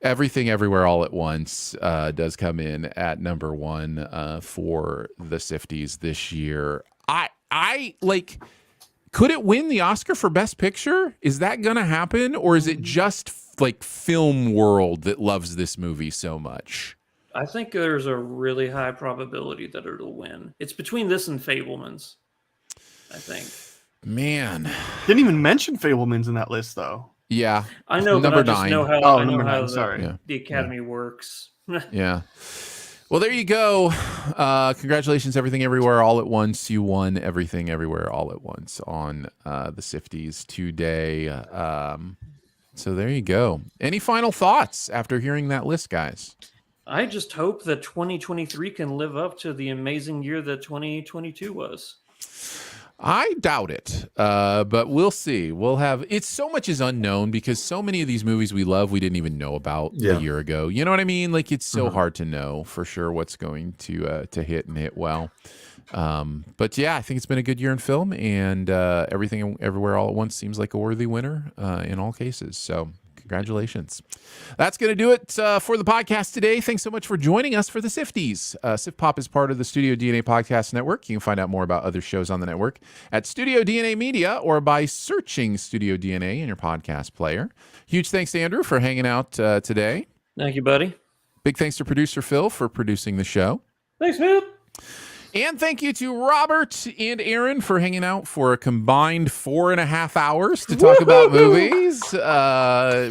Everything Everywhere All at Once does come in at number 1 for the Sifties this year. I like Could it win the Oscar for Best Picture? Is that going to happen? Or is it just like film world that loves this movie so much? I think there's a really high probability that it'll win. It's between this and Fablemans, I think. Man. Didn't even mention Fablemans in that list, though. Yeah. I know, Number but I just 9. know how, Oh, I know number how 9, sorry. the Academy works. Yeah. Well, there you go. Congratulations, Everything Everywhere All at Once. You won Everything Everywhere All at Once on the Sifties today. So there you go. Any final thoughts after hearing that list, guys? I just hope that 2023 can live up to the amazing year that 2022 was. I doubt it, but we'll see. We'll have it's so much is unknown because so many of these movies we love we didn't even know about a year ago. You know what I mean? Like it's so hard to know for sure what's going to hit and hit well. But yeah, I think it's been a good year in film, and Everything Everywhere All at Once seems like a worthy winner in all cases. So congratulations. That's going to do it for the podcast today. Thanks so much for joining us for the Sifties. SiftPop is part of the Studio DNA Podcast Network. You can find out more about other shows on the network at Studio DNA Media or by searching Studio DNA in your podcast player. Huge thanks to Andrew for hanging out today. Thank you, buddy. Big thanks to producer Phil for producing the show. Thanks, man. And thank you to Robert and Aaron for hanging out for a combined 4.5 hours to talk about movies.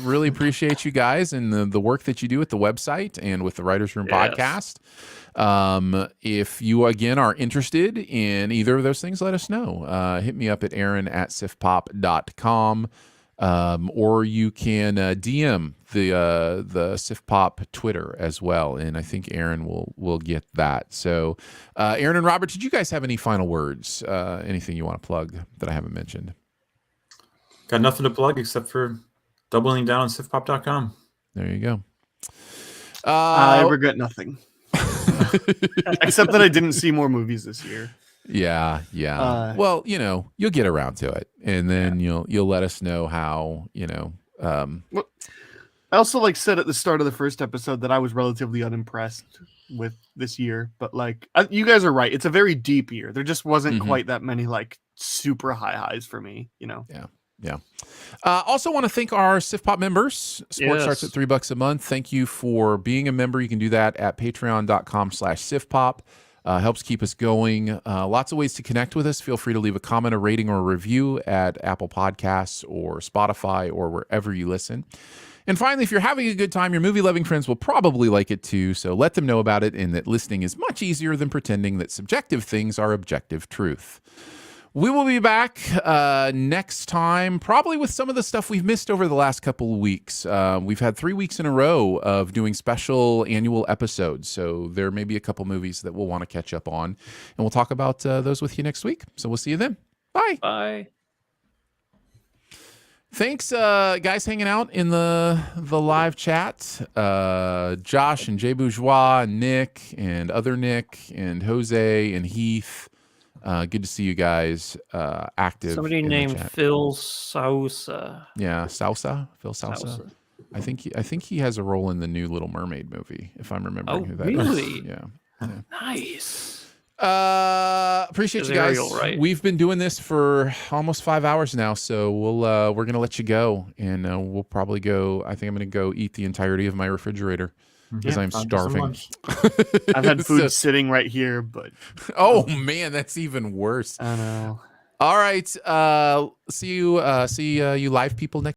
Really appreciate you guys and the work that you do at the website and with the Writers Room podcast. If you, again, are interested in either of those things, let us know. Hit me up at aaron@siftpop.com. Or you can DM the SiftPop Twitter as well, and I think Aaron will get that. So, Aaron and Robert, did you guys have any final words? Anything you want to plug that I haven't mentioned? Got nothing to plug except for doubling down on SiftPop.com. There you go. I regret nothing, except that I didn't see more movies this year. Yeah. Well, you'll get around to it, and then you'll let us know how. Well, I also said at the start of the first episode that I was relatively unimpressed with this year, but you guys are right. It's a very deep year. There just wasn't quite that many super high highs for me. Yeah. Also want to thank our SiftPop members. Support starts at $3 a month. Thank you for being a member. You can do that at patreon.com/SiftPop. Helps keep us going. Lots of ways to connect with us. Feel free to leave a comment, a rating, or a review at Apple Podcasts or Spotify or wherever you listen. And finally, if you're having a good time, your movie-loving friends will probably like it too, so let them know about it and that listening is much easier than pretending that subjective things are objective truth. We will be back next time, probably with some of the stuff we've missed over the last couple of weeks. We've had 3 weeks in a row of doing special annual episodes, so there may be a couple movies that we'll want to catch up on, and we'll talk about those with you next week. So we'll see you then. Bye. Bye. Thanks, guys, hanging out in the live chat. Josh and Jay Bourgeois and Nick and other Nick and Jose and Heath. Good to see you guys active. Somebody named Phil Sousa. Yeah, Sousa. Phil Sousa. I think he has a role in the new Little Mermaid movie, if I'm remembering who that is. Really? Yeah. Nice. Appreciate you guys. Ariel, right? We've been doing this for almost 5 hours now, so we're gonna let you go, and we'll probably go. I think I'm gonna go eat the entirety of my refrigerator because I'm starving. I've had food sitting right here, but oh man, that's even worse. I know. All right, see you live people next.